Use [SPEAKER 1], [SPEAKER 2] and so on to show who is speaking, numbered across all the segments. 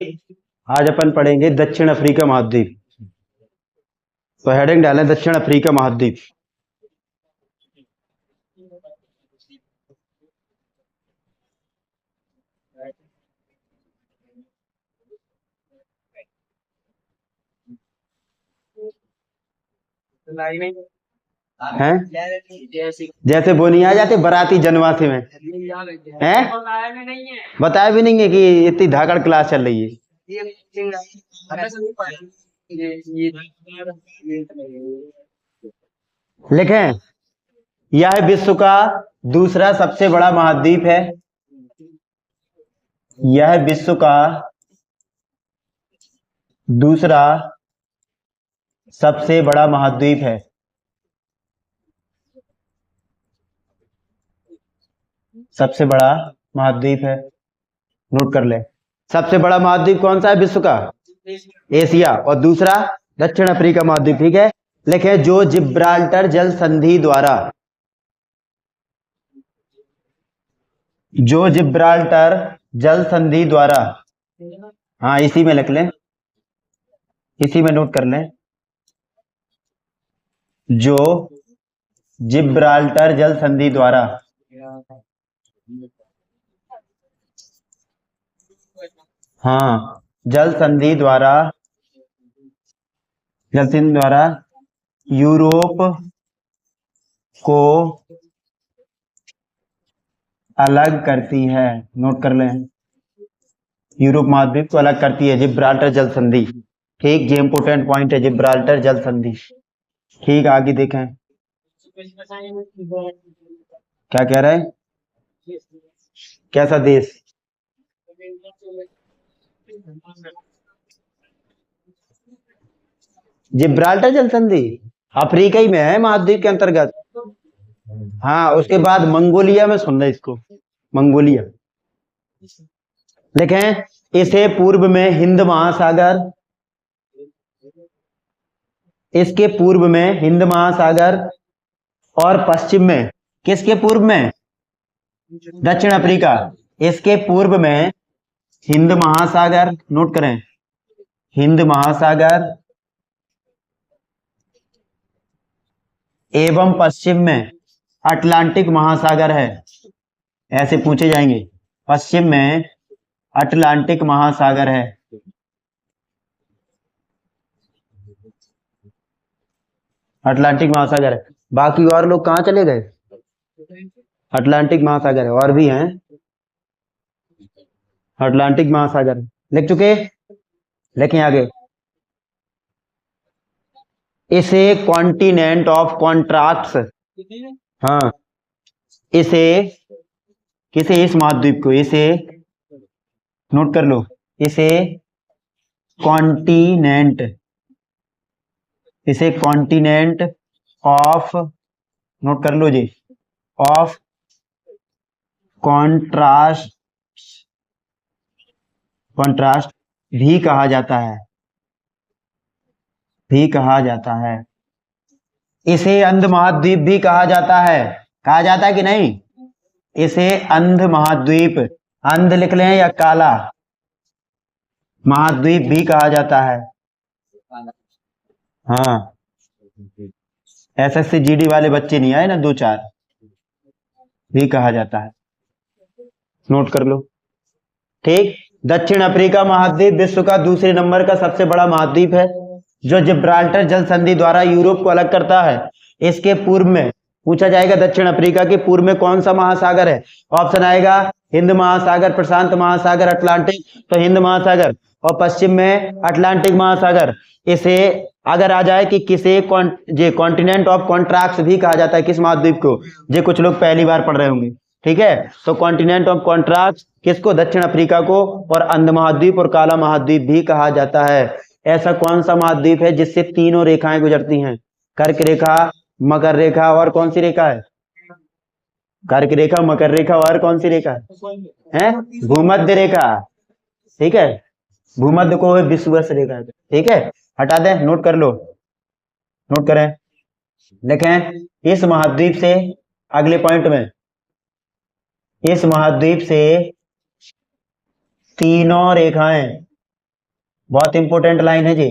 [SPEAKER 1] आज अपन पढ़ेंगे दक्षिण अफ्रीका महाद्वीप। तो हेडिंग डालें दक्षिण अफ्रीका महाद्वीप। हैं जैसे वो नहीं आ जाते बाराती जनवासे में हैं, बताया भी नहीं है कि इतनी धाकड़ क्लास चल रही है। लिखें, यह विश्व का दूसरा सबसे बड़ा महाद्वीप है। यह विश्व का दूसरा सबसे बड़ा महाद्वीप है। सबसे बड़ा महाद्वीप है, नोट कर ले। सबसे बड़ा महाद्वीप कौन सा है विश्व का? एशिया। और दूसरा दक्षिण अफ्रीका महाद्वीप। ठीक है, लिखे जो जिब्राल्टर जल संधि द्वारा, जो जिब्राल्टर जल संधि द्वारा, हाँ इसी में लिख लें, इसी में नोट कर लें, जो जिब्राल्टर जल संधि द्वारा, हाँ जल संधि द्वारा, जल संधि द्वारा यूरोप को अलग करती है। नोट कर लें, यूरोप महाद्वीप को अलग करती है जिब्राल्टर जल संधि। ठीक, ये इंपोर्टेंट पॉइंट है, जिब्राल्टर जल संधि। ठीक, आगे देखें क्या कह रहा है, कैसा देश? जिब्राल्टर जल संधि अफ्रीका ही में है, महाद्वीप के अंतर्गत। हाँ, उसके बाद मंगोलिया में सुन रहे इसको, मंगोलिया। देखें, इसे पूर्व में हिंद महासागर, इसके पूर्व में हिंद महासागर, और पश्चिम में, किसके पूर्व में? दक्षिण अफ्रीका। इसके पूर्व में हिंद महासागर, नोट करें, हिंद महासागर, एवं पश्चिम में अटलांटिक महासागर है। ऐसे पूछे जाएंगे, पश्चिम में अटलांटिक महासागर है। अटलांटिक महासागर है। बाकी और लोग कहाँ चले गए? अटलांटिक महासागर है, और भी हैं अटलांटिक महासागर। लिख चुके, लेकिन आगे इसे कॉन्टिनेंट ऑफ कॉन्ट्रैक्ट्स, हाँ इसे, किसे? इस महाद्वीप को, इसे नोट कर लो, इसे कॉन्टिनेंट, इसे कॉन्टिनेंट ऑफ, नोट कर लो जी, ऑफ कॉन्ट्रास्ट, कॉन्ट्रास्ट भी कहा जाता है, भी कहा जाता है। इसे अंध महाद्वीप भी कहा जाता है। कहा जाता है कि नहीं? इसे अंध महाद्वीप, अंध लिख लें या काला महाद्वीप भी कहा जाता है। हाँ, एसएससी जीडी वाले बच्चे नहीं आए ना, 2-4, भी कहा जाता है, नोट कर लो। ठीक, दक्षिण अफ्रीका महाद्वीप विश्व का दूसरे नंबर का सबसे बड़ा महाद्वीप है, जो जिब्राल्टर जल संधि द्वारा यूरोप को अलग करता है। इसके पूर्व में पूछा जाएगा दक्षिण अफ्रीका के पूर्व में कौन सा महासागर है? ऑप्शन आएगा हिंद महासागर, प्रशांत महासागर, अटलांटिक, तो हिंद महासागर, और पश्चिम में अटलांटिक महासागर। इसे अगर आ जाए कि किसे कॉन्टिनेंट ऑफ कॉन्ट्रैक्ट्स भी कहा जाता है, किस महाद्वीप को? ये कुछ लोग पहली बार पढ़ रहे होंगे। ठीक है, तो कॉन्टिनेंट ऑफ कॉन्ट्रैक्ट्स किसको? दक्षिण अफ्रीका को। और अंध महाद्वीप और काला महाद्वीप भी कहा जाता है। ऐसा कौन सा महाद्वीप है जिससे तीनों रेखाएं गुजरती हैं? कर्क रेखा, मकर रेखा, और कौन सी रेखा है? कर्क रेखा, मकर रेखा, और कौन सी रेखा है? भूमध्य रेखा। ठीक है, भूमध्य को विषुवत रेखा। ठीक है, हटा दें, नोट कर लो, नोट करें, देखें इस महाद्वीप से, अगले पॉइंट में, इस महाद्वीप से तीनों रेखाएं बहुत इंपॉर्टेंट लाइन है जी।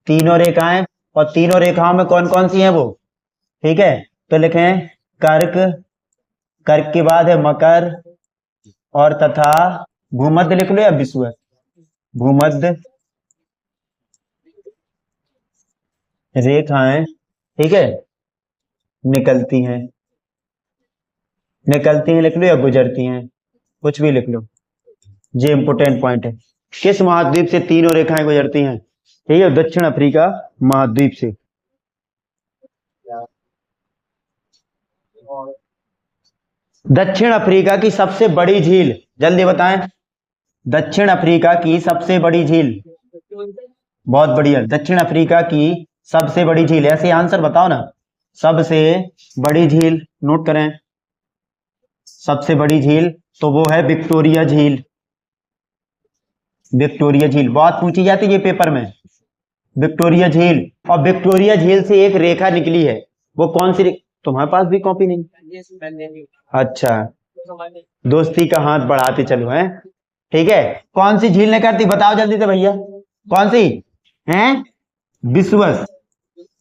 [SPEAKER 1] तीनों रेखाएं, और तीनों रेखाओं में कौन कौन सी हैं वो, ठीक है। तो लिखें कर्क, कर्क के बाद है मकर, और तथा भूमध्य लिख लो या विषुवत, भूमध्य रेखाएं, ठीक है, निकलती हैं, निकलती हैं लिख लो या गुजरती हैं, कुछ भी लिख लो, ये इंपोर्टेंट पॉइंट है। किस महाद्वीप से तीनों रेखाएं गुजरती हैं, ठीक है, दक्षिण अफ्रीका महाद्वीप से। दक्षिण अफ्रीका की सबसे बड़ी झील, जल्दी बताएं, दक्षिण अफ्रीका की सबसे बड़ी झील, बहुत बढ़िया, दक्षिण अफ्रीका की सबसे बड़ी झील, ऐसे आंसर बताओ ना, सबसे बड़ी झील नोट करें, सबसे बड़ी झील तो वो है विक्टोरिया झील, विक्टोरिया झील बहुत पूछी जाती है ये पेपर में, विक्टोरिया झील। और विक्टोरिया झील से एक रेखा निकली है, वो कौन सी तुम्हारे पास भी कॉपी नहीं, अच्छा, दोस्ती का हाथ बढ़ाते चलो हैं, ठीक है। कौन सी झील निकलती बताओ जल्दी से भैया, कौन सी हैं, विषुवत,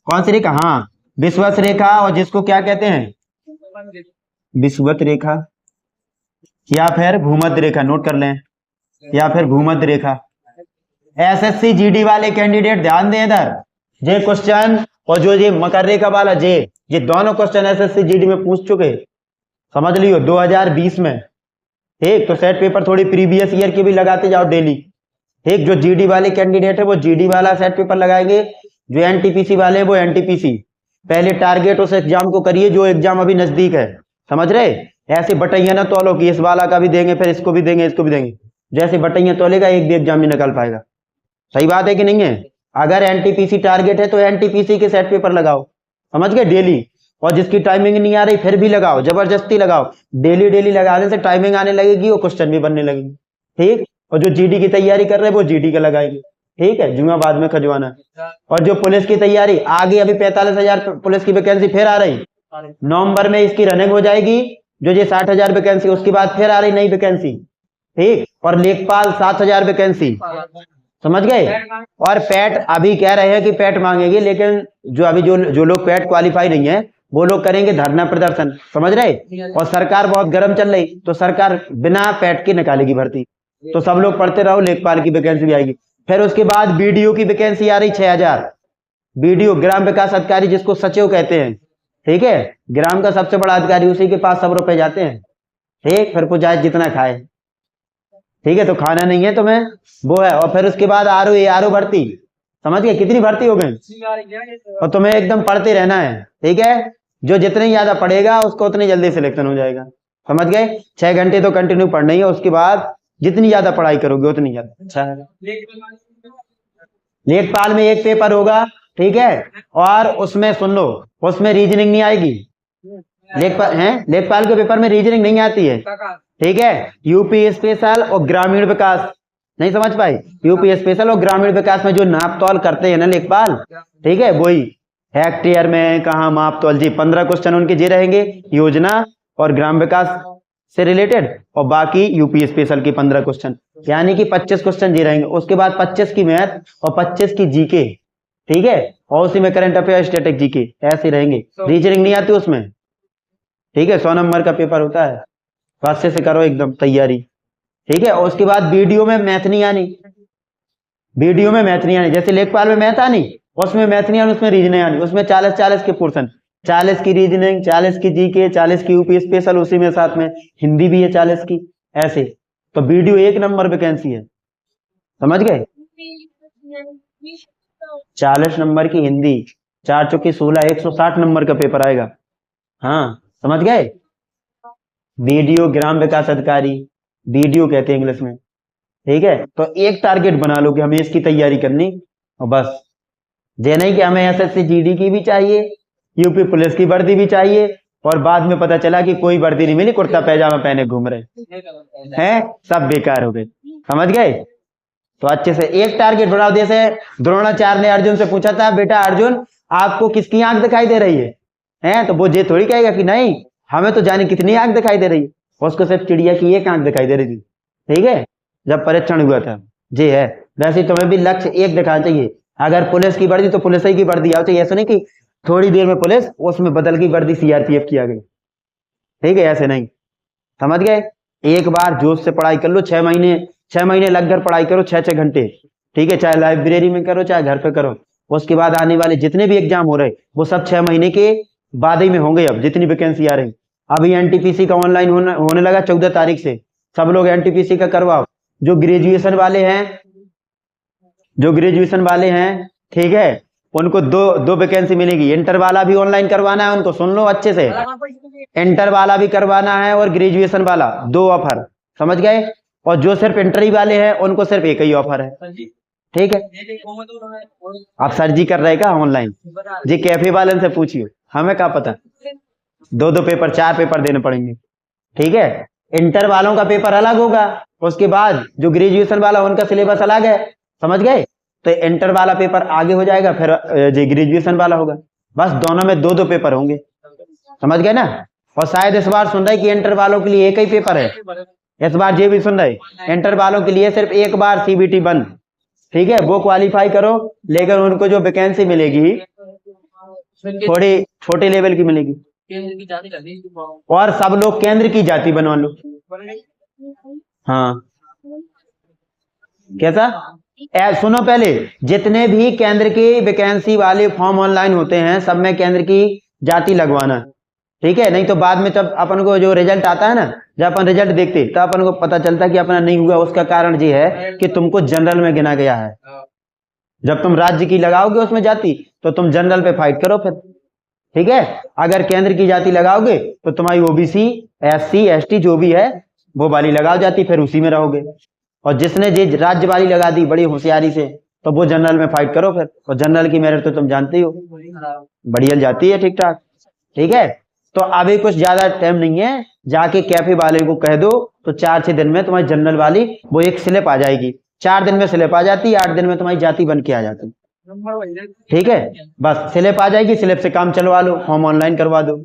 [SPEAKER 1] कौन सी रेखा, हाँ विषुवत रेखा, और जिसको क्या कहते हैं, विषुवत रेखा, या फिर भूमध्य रेखा, नोट कर लें, या फिर भूमध्य रेखा। एसएससी जीडी वाले कैंडिडेट ध्यान दें इधर, ये क्वेश्चन और जो ये मकर रेखा वाला ये दोनों क्वेश्चन एसएससी जीडी में पूछ चुके, समझ लियो 2020 में, ठीक। तो सेट पेपर थोड़ी प्रीवियस ईयर के भी लगाते जाओ डेली, ठीक। जो जीडी वाले कैंडिडेट है वो जीडी वाला सेट पेपर लगाएंगे, जो एनटीपीसी वाले हैं वो एनटीपीसी। पहले टारगेट उस एग्जाम को करिए जो एग्जाम अभी नजदीक है, समझ रहे, ऐसे बटैया ना तोलो कि इस वाला का भी देंगे फिर इसको भी देंगे इसको भी देंगे, जैसे बटैया तोलेगा एक भी एग्जाम में निकल पाएगा, सही बात है कि नहीं है। अगर एनटीपीसी टारगेट है तो एनटीपीसी के सेट पेपर लगाओ, समझ गए, डेली। और जिसकी टाइमिंग नहीं आ रही फिर भी लगाओ, जबरदस्ती लगाओ, डेली डेली लगाने से टाइमिंग आने लगेगी और क्वेश्चन भी बनने लगेंगे, ठीक। और जो जीडी की तैयारी कर रहे हैं वो जीडी का लगाएंगे, ठीक है, जुआ बाद में खजवाना। और जो पुलिस की तैयारी आगे, अभी 45,000 पुलिस की वैकेंसी फिर आ रही, नवंबर में इसकी रनिंग हो जाएगी, जो ये 60,000 वैकेंसी, उसके बाद फिर आ रही नई वैकेंसी, ठीक। और लेखपाल 7,000 वैकेंसी, समझ गए। और पैट अभी कह रहे हैं कि पैट मांगेगी, लेकिन जो अभी जो लोग पैट क्वालिफाई नहीं है वो लोग करेंगे धरना प्रदर्शन, समझ रहे। और सरकार बहुत गर्म चल रही, तो सरकार बिना पैट के निकालेगी भर्ती, तो सब लोग पढ़ते रहो, लेखपाल की वैकेंसी भी आएगी। फिर उसके बाद बीडीओ की वैकेंसी आ रही 6,000, बीडीओ ग्राम विकास अधिकारी, जिसको सचिव कहते हैं, ठीक है, ग्राम का सबसे बड़ा अधिकारी, उसी के पास सब रुपए जाते हैं, ठीक। फिर कुछ जाए जितना खाए, ठीक है, तो खाना नहीं है तुम्हें, वो है। और फिर उसके बाद आरओ भर्ती, समझ गए, कितनी भर्ती हो गई, और तुम्हें एकदम पढ़ते रहना है, ठीक है, जो जितने ज्यादा पढ़ेगा उसको उतनी जल्दी सिलेक्शन हो जाएगा, समझ गए। 6 घंटे तो कंटिन्यू पढ़ना ही है, उसके बाद जितनी ज्यादा पढ़ाई करोगे उतनी ज्यादा अच्छा है। लेखपाल में एक पेपर होगा, ठीक है, और उसमें सुन लो, उसमें रीजनिंग नहीं आएगी, लेखपाल के पेपर में रीजनिंग नहीं आती है, ठीक है। यूपी स्पेशल और ग्रामीण विकास, नहीं समझ पाए, यूपी स्पेशल और ग्रामीण विकास में जो नाप तौल करते हैं ना लेखपाल, ठीक है, वही हेक्टेयर में कहाँ माप तौल जी, 15 क्वेश्चन उनके जे रहेंगे, योजना और ग्राम विकास से रिलेटेड, और बाकी यूपी स्पेशल के 15 क्वेश्चन, यानी कि 25 क्वेश्चन जी रहेंगे। उसके बाद 25 की मैथ और 25 की जीके, ठीक है, और उसी में करंट अफेयर, स्टैटिक जीके, ऐसे रहेंगे। रीजनिंग नहीं आती उसमें, ठीक है, 100 नंबर का पेपर होता है, अच्छे से करो एकदम तैयारी, ठीक है। और उसके बाद वीडियो में मैथ नहीं आनी, वीडियो में मैथ नहीं आनी, जैसे लेखपाल में मैथ आनी, उसमें मैथ नहीं आनी, उसमें रीजनिंग आनी, उसमें 40-40 के पोर्शन, 40 की रीजनिंग, 40 की जीके, 40 की यूपी स्पेशल, उसी में साथ में हिंदी भी है 40 की, ऐसे। तो वीडियो 1 नंबर वैकेंसी है, समझ गए, 40 नंबर की हिंदी, 4 चौकी 16, 160 नंबर का पेपर आएगा, हाँ समझ गए। वीडियो ग्राम विकास अधिकारी, वीडियो कहते हैं इंग्लिश में, ठीक है। तो एक टारगेट बना लो कि हमें इसकी तैयारी करनी, और बस, ये नहीं कि हमें एसएससी जीडी की भी चाहिए, यूपी पुलिस की वर्दी भी चाहिए, और बाद में पता चला कि कोई वर्दी नहीं मिली, कुर्ता पैजामा पहने घूम रहे हैं, सब बेकार हो गए, समझ गए। तो अच्छे से एक टारगेट बनाओ, जैसे द्रोणाचार्य ने अर्जुन से पूछा था, बेटा अर्जुन आपको किसकी आंख दिखाई दे रही है, तो वो ये थोड़ी कहेगा कि नहीं हमें तो जाने कितनी आंख दिखाई दे रही है, उसको सिर्फ चिड़िया की एक आंख दिखाई दे रही थी, ठीक है, जब परीक्षण हुआ था, ये है। वैसे तुम्हें भी लक्ष्य एक दिखाना चाहिए। अगर पुलिस की वर्दी तो पुलिस की वर्दी आओ चाहिए, ऐसा नहीं कि थोड़ी देर में पुलिस उसमें बदल की वर्दी सीआरपीएफ की आ गई, ठीक है, ऐसे नहीं, समझ गए। एक बार जोश से पढ़ाई कर लो, 6 महीने लग कर पढ़ाई करो, 6-6 घंटे, ठीक है, चाहे लाइब्रेरी में करो चाहे घर पे करो। उसके बाद आने वाले जितने भी एग्जाम हो रहे वो सब 6 महीने के बाद ही में होंगे। अब जितनी वैकेंसी आ रही, अभी एनटीपीसी का ऑनलाइन होने लगा 14 तारीख से, सब लोग एनटीपीसी का करवाओ। जो ग्रेजुएशन वाले हैं, ठीक है, उनको दो वैकेंसी मिलेगी। इंटर वाला भी ऑनलाइन करवाना है उनको, सुन लो अच्छे से, इंटर वाला भी करवाना है और ग्रेजुएशन वाला, 2 ऑफर, समझ गए। और जो सिर्फ इंटर ही वाले हैं उनको सिर्फ एक ही ऑफर है, ठीक है। आप सर जी कर रहे का ऑनलाइन जी, कैफे वाले से पूछिए, हमें क्या पता। 2 पेपर 4 पेपर देने पड़ेंगे, ठीक है। इंटर वालों का पेपर अलग होगा, उसके बाद जो ग्रेजुएशन वाला उनका सिलेबस अलग है, समझ गए। तो इंटर वाला पेपर आगे हो जाएगा, फिर जो ग्रेजुएशन वाला होगा, बस दोनों में 2 पेपर होंगे, समझ गए ना। और शायद इस बार सुन रहे कि इंटर वालों के लिए एक ही पेपर है, इस बार ये भी सुन रहे इंटर वालों के लिए सिर्फ एक बार सीबीटी 1, ठीक है, वो क्वालिफाई करो। लेकिन उनको जो वैकेंसी मिलेगी थोड़ी छोटे लेवल की मिलेगी, और सब लोग केंद्र की जाति बनवा लो। हाँ, कैसा? सुनो पहले, जितने भी केंद्र की वैकेंसी वाले फॉर्म ऑनलाइन होते हैं सब में केंद्र की जाति लगवाना, ठीक है। नहीं तो बाद में जब अपन को जो रिजल्ट आता है ना, जब अपन रिजल्ट देखते तो अपन को पता चलता है कि अपना नहीं हुआ। उसका कारण ये है कि तुमको जनरल में गिना गया है। जब तुम राज्य की लगाओगे उसमें जाति, तो तुम जनरल पे फाइट करो फिर, ठीक है। अगर केंद्र की जाति लगाओगे तो तुम्हारी ओबीसी, एससी, एसटी जो भी है वो वाली लगाओ जाती, फिर उसी में रहोगे। और जिसने ये राज्य वाली लगा दी बड़ी होशियारी से, तो वो जनरल में फाइट करो फिर। और जनरल की मेरिट तो तुम जानते ही हो, बढ़िया जाती है, ठीक ठाक, ठीक है। तो अभी कुछ ज्यादा टाइम नहीं है, जाके कैफे वाले को कह दो, तो 4-6 दिन में तुम्हारी जनरल वाली वो एक स्लिप आ जाएगी। 4 दिन में स्लिप आ जाती, 8 दिन में तुम्हारी जाति बन के आ जाती, ठीक है। बस स्लिप आ जाएगी, स्लिप से काम चलवा लो, फॉर्म ऑनलाइन करवा दो,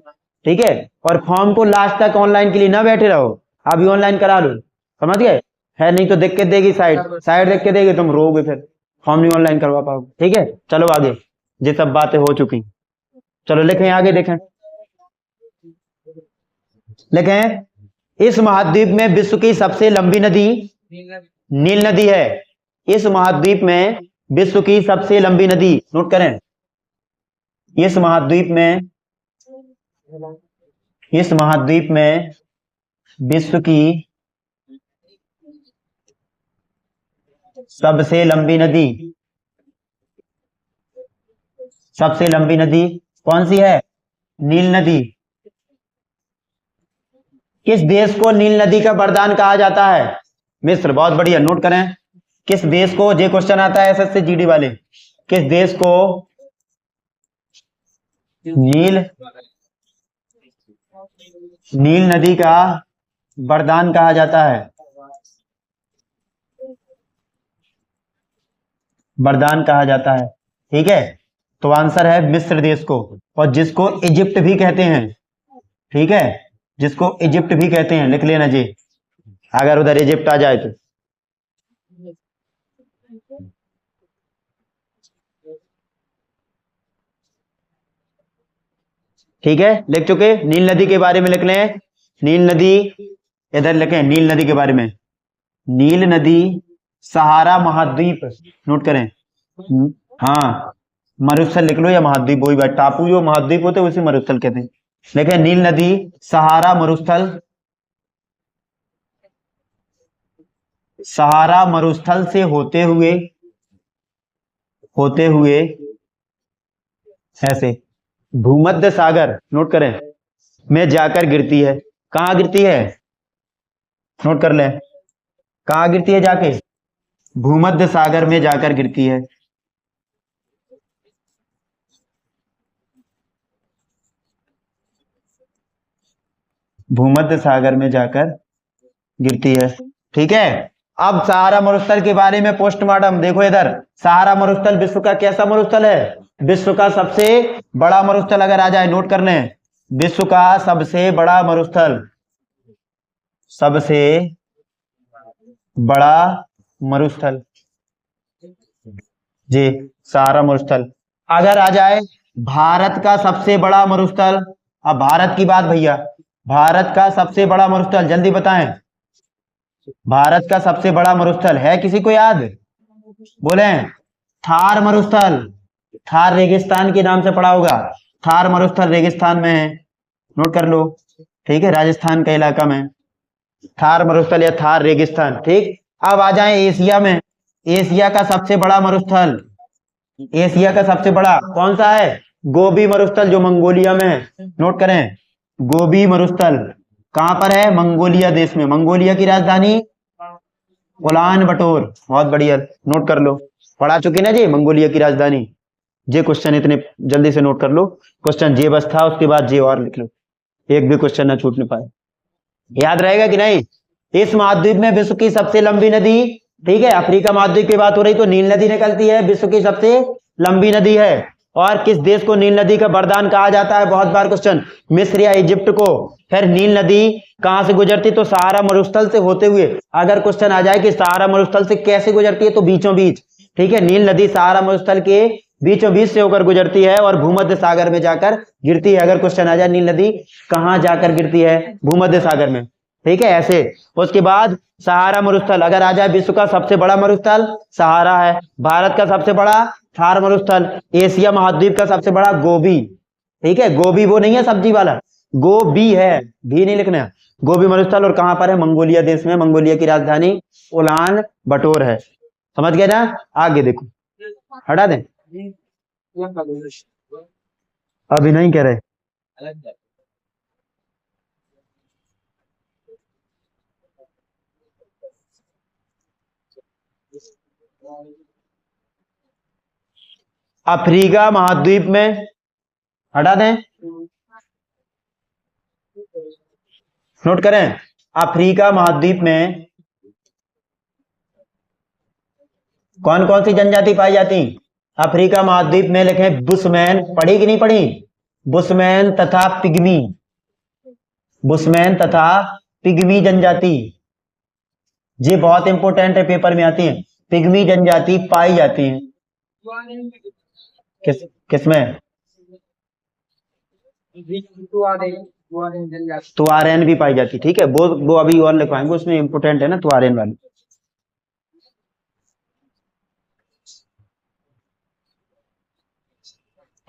[SPEAKER 1] ठीक है। और फॉर्म को लास्ट तक ऑनलाइन के लिए ना बैठे रहो, अभी ऑनलाइन करा लो, समझ गए। है नहीं तो दिक्कत देगी, साइड देख के देगी, तुम रोगे, फिर फॉर्म नहीं ऑनलाइन करवा पाओगे, ठीक है। चलो आगे, ये सब बातें हो चुकी, चलो लिखें आगे, देखें लिखें। इस महाद्वीप में विश्व की सबसे लंबी नदी नील नदी है। इस महाद्वीप में विश्व की सबसे लंबी नदी, नोट करें, इस महाद्वीप में विश्व की सबसे लंबी नदी कौन सी है? नील नदी। किस देश को नील नदी का वरदान कहा जाता है? मिस्र, बहुत बढ़िया, नोट करें। किस देश को, ये क्वेश्चन आता है एसएससी जीडी वाले, किस देश को नील नदी का वरदान कहा जाता है? वरदान कहा जाता है, ठीक है। तो आंसर है मिस्र देश को, और जिसको इजिप्ट भी कहते हैं, ठीक है, जिसको इजिप्ट भी कहते हैं, लिख लेना जी, अगर उधर इजिप्ट आ जाए तो। ठीक है, लिख चुके। नील नदी के बारे में लिख लें, नील नदी इधर लिखें, नील नदी के बारे में। नील नदी सहारा महाद्वीप, नोट करें। हाँ, मरुस्थल लिख लो या महाद्वीप, वही बात, टापू जो महाद्वीप होते हैं उसे मरुस्थल कहते हैं। देखें, नील नदी सहारा मरुस्थल से होते हुए ऐसे भूमध्य सागर, नोट करें, में जाकर गिरती है। कहां गिरती है? नोट कर लें, कहां गिरती है जाके? भूमध्य सागर में जाकर गिरती है। भूमध्य सागर में जाकर गिरती है, ठीक है। अब सहारा मरुस्थल के बारे में पोस्टमार्टम देखो इधर। सहारा मरुस्थल विश्व का कैसा मरुस्थल है? विश्व का सबसे बड़ा मरुस्थल अगर आ जाए, नोट कर लें, विश्व का सबसे बड़ा मरुस्थल, सबसे बड़ा मरुस्थल, जी, सहारा मरुस्थल। अगर आ जाए भारत का सबसे बड़ा मरुस्थल, अब भारत की बात भैया, भारत का सबसे बड़ा मरुस्थल जल्दी बताएं, भारत का सबसे बड़ा मरुस्थल है किसी को याद? बोले थार मरुस्थल। थार रेगिस्तान के नाम से पड़ा होगा, थार मरुस्थल रेगिस्तान में है, नोट कर लो। ठीक है, राजस्थान का इलाका में थार मरुस्थल या थार रेगिस्तान। ठीक, अब आ जाए एशिया में, एशिया का सबसे बड़ा मरुस्थल, एशिया का सबसे बड़ा कौन सा है? गोबी मरुस्थल, जो मंगोलिया में है, नोट करें, गोबी मरुस्थल कहां पर है? मंगोलिया देश में। मंगोलिया की राजधानी उलान बटोर। बहुत बढ़िया, नोट कर लो, पढ़ा चुके ना जी मंगोलिया की राजधानी। जे क्वेश्चन इतने जल्दी से नोट कर लो, क्वेश्चन जे बस था, उसके बाद जे और लिख लो, एक भी क्वेश्चन ना छूटने पाए। याद रहेगा कि नहीं? इस महाद्वीप में विश्व की सबसे लंबी नदी, ठीक है, अफ्रीका महाद्वीप की बात हो रही तो नील नदी निकलती है, विश्व की सबसे लंबी नदी है। और किस देश को नील नदी का वरदान कहा जाता है? बहुत बार क्वेश्चन, मिस्र या इजिप्ट को। फिर नील नदी कहां से गुजरती? तो सहारा मरुस्थल से होते हुए। अगर क्वेश्चन आ जाए कि सहारा मरुस्थल से कैसे गुजरती है, तो बीचों बीच। ठीक है, नील नदी सहारा मरुस्थल के बीचों बीच से होकर गुजरती है और भूमध्य सागर में जाकर गिरती है। अगर क्वेश्चन आ जाए नील नदी कहां जाकर गिरती है? भूमध्य सागर में। ठीक है, ऐसे। उसके बाद सहारा मरुस्थल, अगर आ जाए विश्व का सबसे बड़ा मरुस्थल सहारा है, भारत का सबसे बड़ा थार मरुस्थल, एशिया महाद्वीप का सबसे बड़ा गोबी। ठीक है, गोबी वो नहीं है सब्जी वाला, गोबी है, भी नहीं लिखना है। गोबी मरुस्थल, और कहां पर है? मंगोलिया देश में, मंगोलिया की राजधानी उलान बटोर है। समझ गए ना? आगे देखो, हटा दें, अभी नहीं कह रहे। अफ्रीका महाद्वीप में, हटा दें, नोट करें, अफ्रीका महाद्वीप में कौन कौन सी जनजाति पाई जाती? अफ्रीका महाद्वीप में लिखें बुशमैन, पढ़ी कि नहीं पढ़ी? बुशमैन तथा पिग्मी, बुशमैन तथा पिग्मी जनजाति, ये बहुत इंपोर्टेंट है, पेपर में आती है। पिग्मी जनजाति पाई जाती है किसमें? तुआरेन भी पाई जाती। ठीक है, वो अभी और लिखवाएंगे, उसमें इंपोर्टेंट है ना तुआरेन वाली।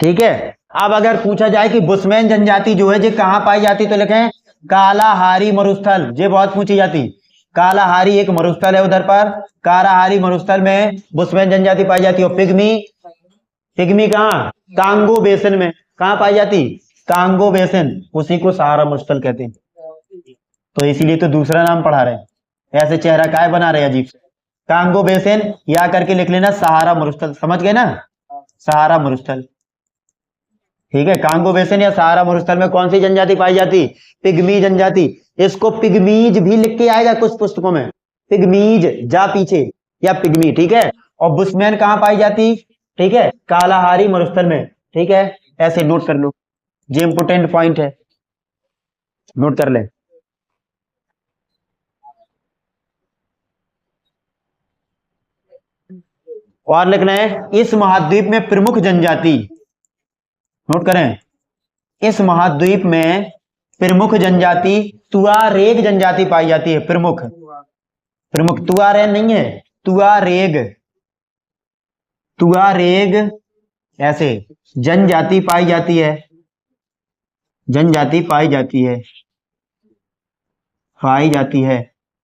[SPEAKER 1] ठीक है, अब अगर पूछा जाए कि बुशमैन जनजाति जो है, ये कहां पाई जाती, तो लिखें कालाहारी मरुस्थल। ये बहुत पूछी जाती, कालाहारी एक मरुस्थल है उधर पर, कालाहारी मरुस्थल में बुशमैन जनजाति पाई जाती है। और पिग्मी, पिग्मी कहाँ? कांगो बेसिन में। कहां पाई जाती? कांगो बेसिन, उसी को सहारा मरुस्थल कहते हैं। तो इसीलिए तो दूसरा नाम पढ़ा रहे हैं, ऐसे चेहरा काय बना रहे हैं अजीब से। कांगो बेसिन या करके लिख लेना, सहारा मरुस्थल, समझ गए ना? सहारा मरुस्थल। ठीक है, कांगो बेसिन या सहारा मरुस्थल में कौन सी जनजाति पाई जाती? पिग्मी जनजाति। इसको पिग्मीज भी लिख के आएगा कुछ पुस्तकों में, पिग्मीज, जा पीछे, या पिग्मी। ठीक है, और बुशमैन कहां पाई जाती? ठीक है, कालाहारी मरुस्थल में। ठीक है, ऐसे नोट कर लो, ये इंपोर्टेंट पॉइंट है, नोट कर ले। और लिखना है इस महाद्वीप में प्रमुख जनजाति, नोट करें, इस महाद्वीप में प्रमुख जनजाति तुआरेग जनजाति पाई जाती है। प्रमुख, प्रमुख, तुआरेन नहीं है, तुआरेग, तुआरेग ऐसे जनजाति पाई जाती है, जनजाति पाई जाती है, पाई जाती है।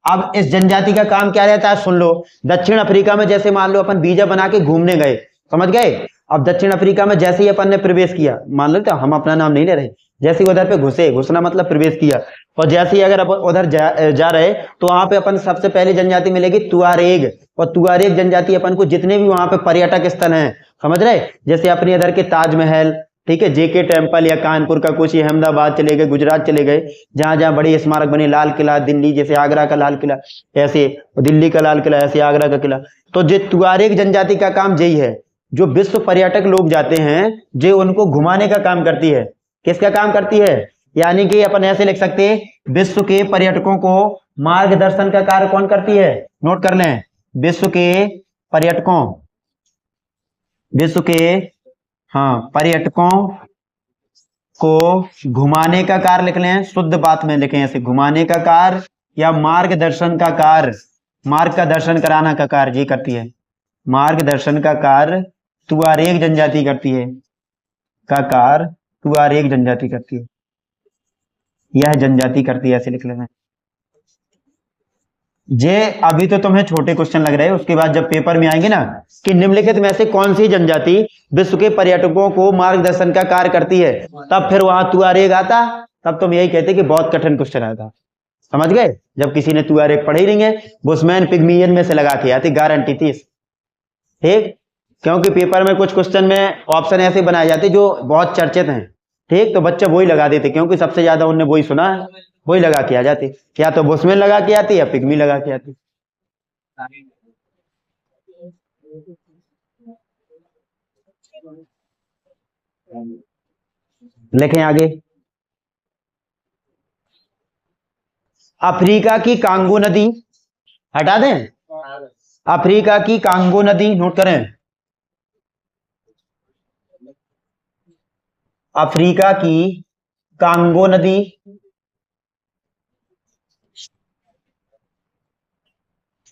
[SPEAKER 1] अब इस जनजाति का काम क्या रहता है, सुन लो। दक्षिण अफ्रीका में जैसे मान लो अपन वीजा बना के घूमने गए, समझ गए? अब दक्षिण अफ्रीका में जैसे ही अपन ने प्रवेश किया, मान लो तो हम अपना नाम नहीं ले रहे, जैसे ही उधर पे घुसे, घुसना मतलब प्रवेश किया, और जैसे ही अगर अपन उधर जा रहे, तो वहां पे अपन सबसे पहले जनजाति मिलेगी तुआरेग। और तुआरेग जनजाति अपन को जितने भी वहां पे पर्यटक स्थल हैं, समझ रहे, जैसे अपने इधर के ताजमहल, ठीक है, जेके टेम्पल, या कानपुर का कुछ, अहमदाबाद चले गए, गुजरात चले गए, जहां जहां बड़े स्मारक बने, लाल किला, दिल्ली जैसे आगरा का लाल किला, ऐसे दिल्ली का लाल किला, ऐसे आगरा का किला। तो जो तुआरेग जनजाति का काम यही है, जो विश्व पर्यटक लोग जाते हैं, जो उनको घुमाने का काम करती है। किसका काम करती है? यानी कि अपन ऐसे लिख सकते हैं, विश्व के पर्यटकों को मार्गदर्शन का कार्य कौन करती है? नोट कर लें, विश्व के पर्यटकों विश्व के, हाँ, पर्यटकों को घुमाने का कार्य लिख लें, शुद्ध बात में लिखें ऐसे, घुमाने का कार्य या मार्गदर्शन का कार्य, मार्ग का दर्शन कराना का कार्य ये करती है। मार्गदर्शन का कार्य तुआरेग जनजाति करती है, का कार्य तुआरेग जनजाति करती है, यह जनजाति करती है, ऐसे लिख लेना। ये अभी तो तुम्हें छोटे क्वेश्चन लग रहे हैं, उसके बाद जब पेपर में आएंगे ना कि निम्नलिखित में से कौन सी जनजाति विश्व के पर्यटकों को मार्गदर्शन का कार्य करती है, तब फिर वहां तुआरेग आता, तब तुम यही कहते कि बहुत कठिन क्वेश्चन आता। समझ गए? जब किसी ने तुआरेग पढ़ी नहीं है, बुशमैन पिग्मियन में से लगा के आती, गारंटी थी। ठीक, क्योंकि पेपर में कुछ क्वेश्चन में ऑप्शन ऐसे बनाए जाते जो बहुत चर्चित हैं। ठीक, तो बच्चे वही लगा देते, क्योंकि सबसे ज्यादा उनने वही सुना है, वही लगा के आ जाती, या तो बुशमैन लगा के आती या पिग्मी लगा के आती। लिखें आगे। अफ्रीका की कांगो नदी, हटा दें, अफ्रीका की कांगो नदी नोट करें। अफ्रीका की कांगो नदी,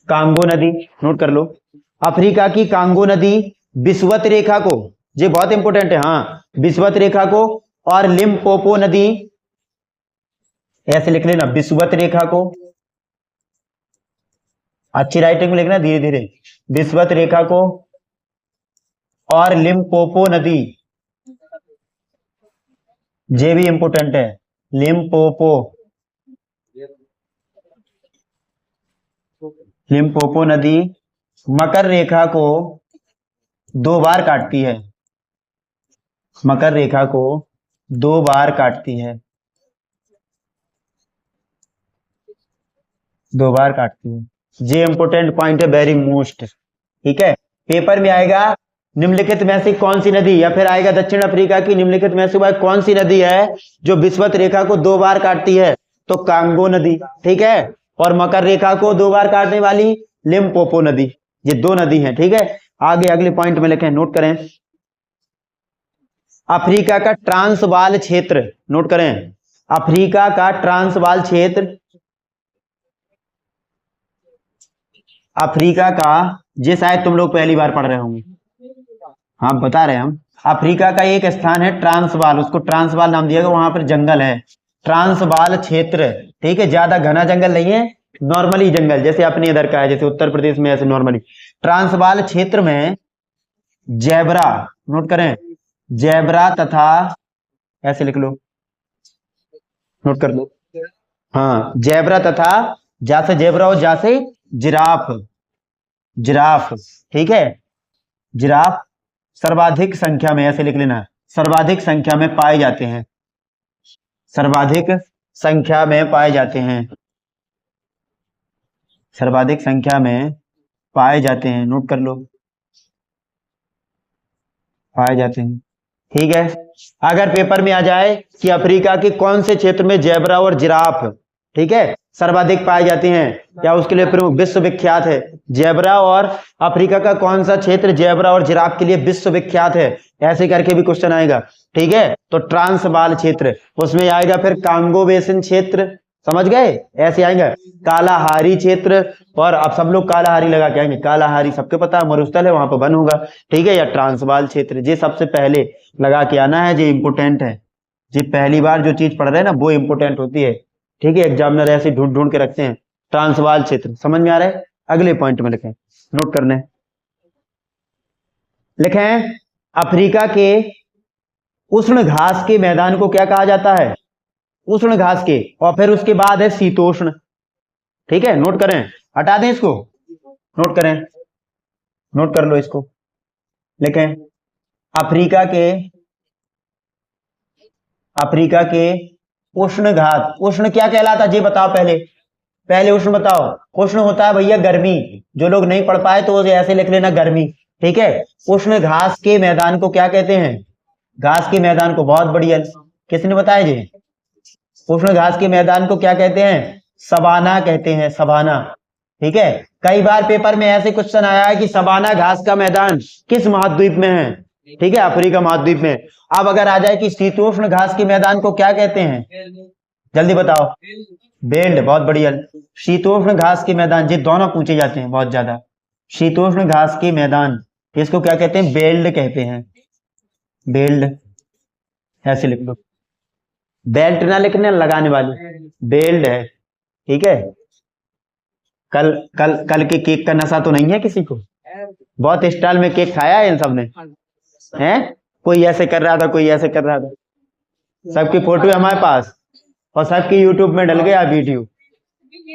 [SPEAKER 1] कांगो नदी नोट कर लो। अफ्रीका की कांगो नदी विषुवत रेखा को, ये बहुत इंपोर्टेंट है, हाँ, विषुवत रेखा को, और लिम्पोपो नदी, ऐसे लिख लेना, विषुवत रेखा को, अच्छी राइटिंग में लिखना धीरे धीरे, विषुवत रेखा को और लिम्पोपो नदी, ये भी इंपोर्टेंट है, लिम्पोपो, लिम्पोपो नदी मकर रेखा को 2 बार काटती है, मकर रेखा को 2 बार काटती है, 2 बार काटती है। ये इंपोर्टेंट पॉइंट है, वेरी मोस्ट। ठीक है, पेपर में आएगा निम्नलिखित में से कौन सी नदी, या फिर आएगा दक्षिण अफ्रीका की निम्नलिखित में से वह कौन सी नदी है जो विषुवत रेखा को 2 बार काटती है, तो कांगो नदी। ठीक है, और मकर रेखा को 2 बार काटने वाली लिम्पोपो नदी, ये 2 नदी हैं। ठीक है, आगे अगले पॉइंट में लिखें, नोट करें। अफ्रीका का ट्रांसवाल क्षेत्र, नोट करें, अफ्रीका का ट्रांसवाल क्षेत्र, अफ्रीका का, ये शायद तुम लोग पहली बार पढ़ रहे होंगे, हाँ बता रहे हैं हम। अफ्रीका का एक स्थान है ट्रांसवाल, उसको ट्रांसवाल नाम दिया गया, वहां पर जंगल है, ट्रांसवाल क्षेत्र। ठीक है, ज्यादा घना जंगल नहीं है, नॉर्मली जंगल जैसे अपने इधर का है, जैसे उत्तर प्रदेश में ऐसे नॉर्मली। ट्रांसवाल क्षेत्र में जैबरा, नोट करें, जैबरा तथा, ऐसे लिख लो, नोट कर लो, हाँ, जैबरा तथा, जैसे जैबरा और जैसे जिराफ, जिराफ। ठीक है, जिराफ सर्वाधिक संख्या में, ऐसे लिख लेना, सर्वाधिक संख्या में पाए जाते हैं, सर्वाधिक संख्या में पाए जाते हैं, सर्वाधिक संख्या में पाए जाते हैं, नोट कर लो, पाए जाते हैं। ठीक है, अगर पेपर में आ जाए कि अफ्रीका के कौन से क्षेत्र में जैबरा और जिराफ, ठीक है, सर्वाधिक पाए जाते हैं, या उसके लिए प्रमुख विश्व विख्यात है, जैबरा और अफ्रीका का कौन सा क्षेत्र जैबरा और जिराफ के लिए विश्व विख्यात है, ऐसे करके भी क्वेश्चन आएगा। ठीक है, तो ट्रांसवाल क्षेत्र, उसमें आएगा फिर कांगो बेसिन क्षेत्र, समझ गए, ऐसे आएंगे, कालाहारी क्षेत्र, और अब सब लोग कालाहारी लगा के आएंगे, कालाहारी सबके पता है मरुस्थल है, वहां पर वन होगा। ठीक है, या ट्रांसवाल क्षेत्र, ये सबसे पहले लगा के आना है, ये इंपोर्टेंट है, ये पहली बार जो चीज पढ़ रहे हैं ना वो इंपोर्टेंट होती है। ठीक है, एग्जामिनर ऐसे ढूंढ ढूंढ के रखते हैं। ट्रांसवाल क्षेत्र समझ में आ रहा है? अगले पॉइंट में लिखें, नोट करने, लिखें, अफ्रीका के उष्ण घास के मैदान को क्या कहा जाता है, उष्ण घास के, और फिर उसके बाद है शीतोष्ण। ठीक है, नोट करें, हटा दें इसको, नोट करें, नोट कर लो इसको, लिखें, अफ्रीका के, अफ्रीका के उष्ण घास, उष्ण क्या कहलाता है ये बताओ, पहले पहले उष्ण बताओ। उष्ण होता है भैया गर्मी, जो लोग नहीं पढ़ पाए तो ऐसे लिख लेना गर्मी। ठीक है, उष्ण घास के मैदान को क्या कहते हैं, घास के मैदान को, बहुत बढ़िया, किसने बताया जी, उष्ण घास के मैदान को क्या कहते हैं, सवाना कहते हैं, सवाना। ठीक है, कई बार पेपर में ऐसे क्वेश्चन आया है कि सवाना घास का मैदान किस महाद्वीप में है, ठीक है, अफ्रीका महाद्वीप में। अब अगर आ जाए कि शीतोष्ण घास के मैदान को क्या कहते हैं, जल्दी बताओ। बेल्ट, बहुत बढ़िया। शीतोष्ण घास के मैदान, ये दोनों पूछे जाते हैं बहुत ज्यादा। शीतोष्ण घास के मैदान, इसको क्या कहते हैं, बेल्ट कहते हैं, बेल्ट। ऐसे लिख लो, बेल्ट ना लिखने, लगाने वाली, बेल्ट है, ठीक है। कल कल कल के केक का नशा तो नहीं है किसी को? बहुत स्टाइल में केक खाया है इन सब ने, हैं? कोई ऐसे कर रहा था, कोई ऐसे कर रहा था, सबकी फोटो है हमारे पास और सबकी यूट्यूब में डल गया वीडियो,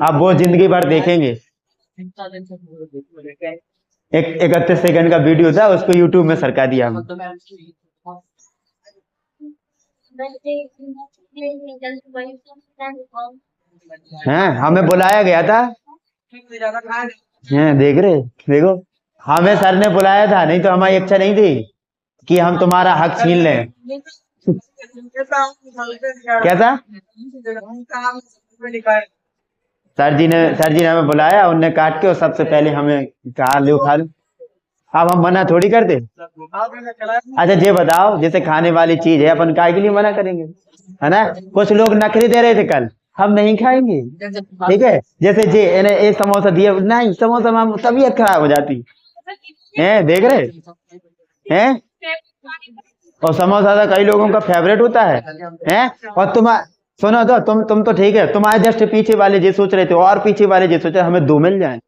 [SPEAKER 1] आप वो जिंदगी भर देखेंगे। एक 31 सेकंड का वीडियो था, उसको यूट्यूब में सरका दिया हम। हैं, हमें बुलाया गया था, हैं, देख रहे, देखो, हमें सर ने बुलाया था, नहीं तो हमारी इच्छा नहीं थी कि हम तुम्हारा हक छीन लें। कैसा? सर जी ने हमें बुलाया, उनने काट के और सबसे पहले हमें कहा लो खा लो। अब हम मना थोड़ी करते। अच्छा ये बताओ, जैसे खाने वाली चीज है, अपन काय के लिए मना करेंगे, है ना? कुछ लोग नखरे दे रहे थे कल, हम नहीं खाएंगे, ठीक है। जैसे जे एक समोसा दिया, नहीं समोसा में तबीयत खराब हो जाती है, देख रहे हैं। और समोसा तो कई लोगों का फेवरेट होता है। और तुम सुनो तो, तुम तो ठीक है, तुम्हारे जस्ट पीछे वाले जी सोच रहे थे, और पीछे वाले जी सोच रहे हमें 2 मिल जाए,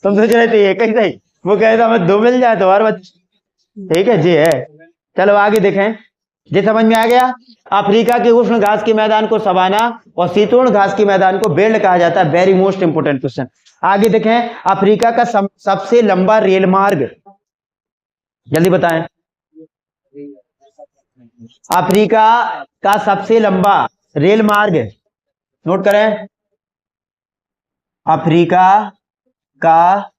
[SPEAKER 1] तुम सोच रहे थे एक ही सही, वो कहे थे हमें 2 मिल जाए तो और ठीक है जी है। चलो आगे देखें, ये समझ में आ गया। अफ्रीका के उष्ण घास के मैदान को सवाना और शीतोष्ण घास के मैदान को बेल्ट कहा जाता है। Very most important question. आगे देखें, अफ्रीका का सबसे लंबा रेल मार्ग, जल्दी बताएं। अफ्रीका का सबसे लंबा रेल मार्ग, नोट करें, अफ्रीका का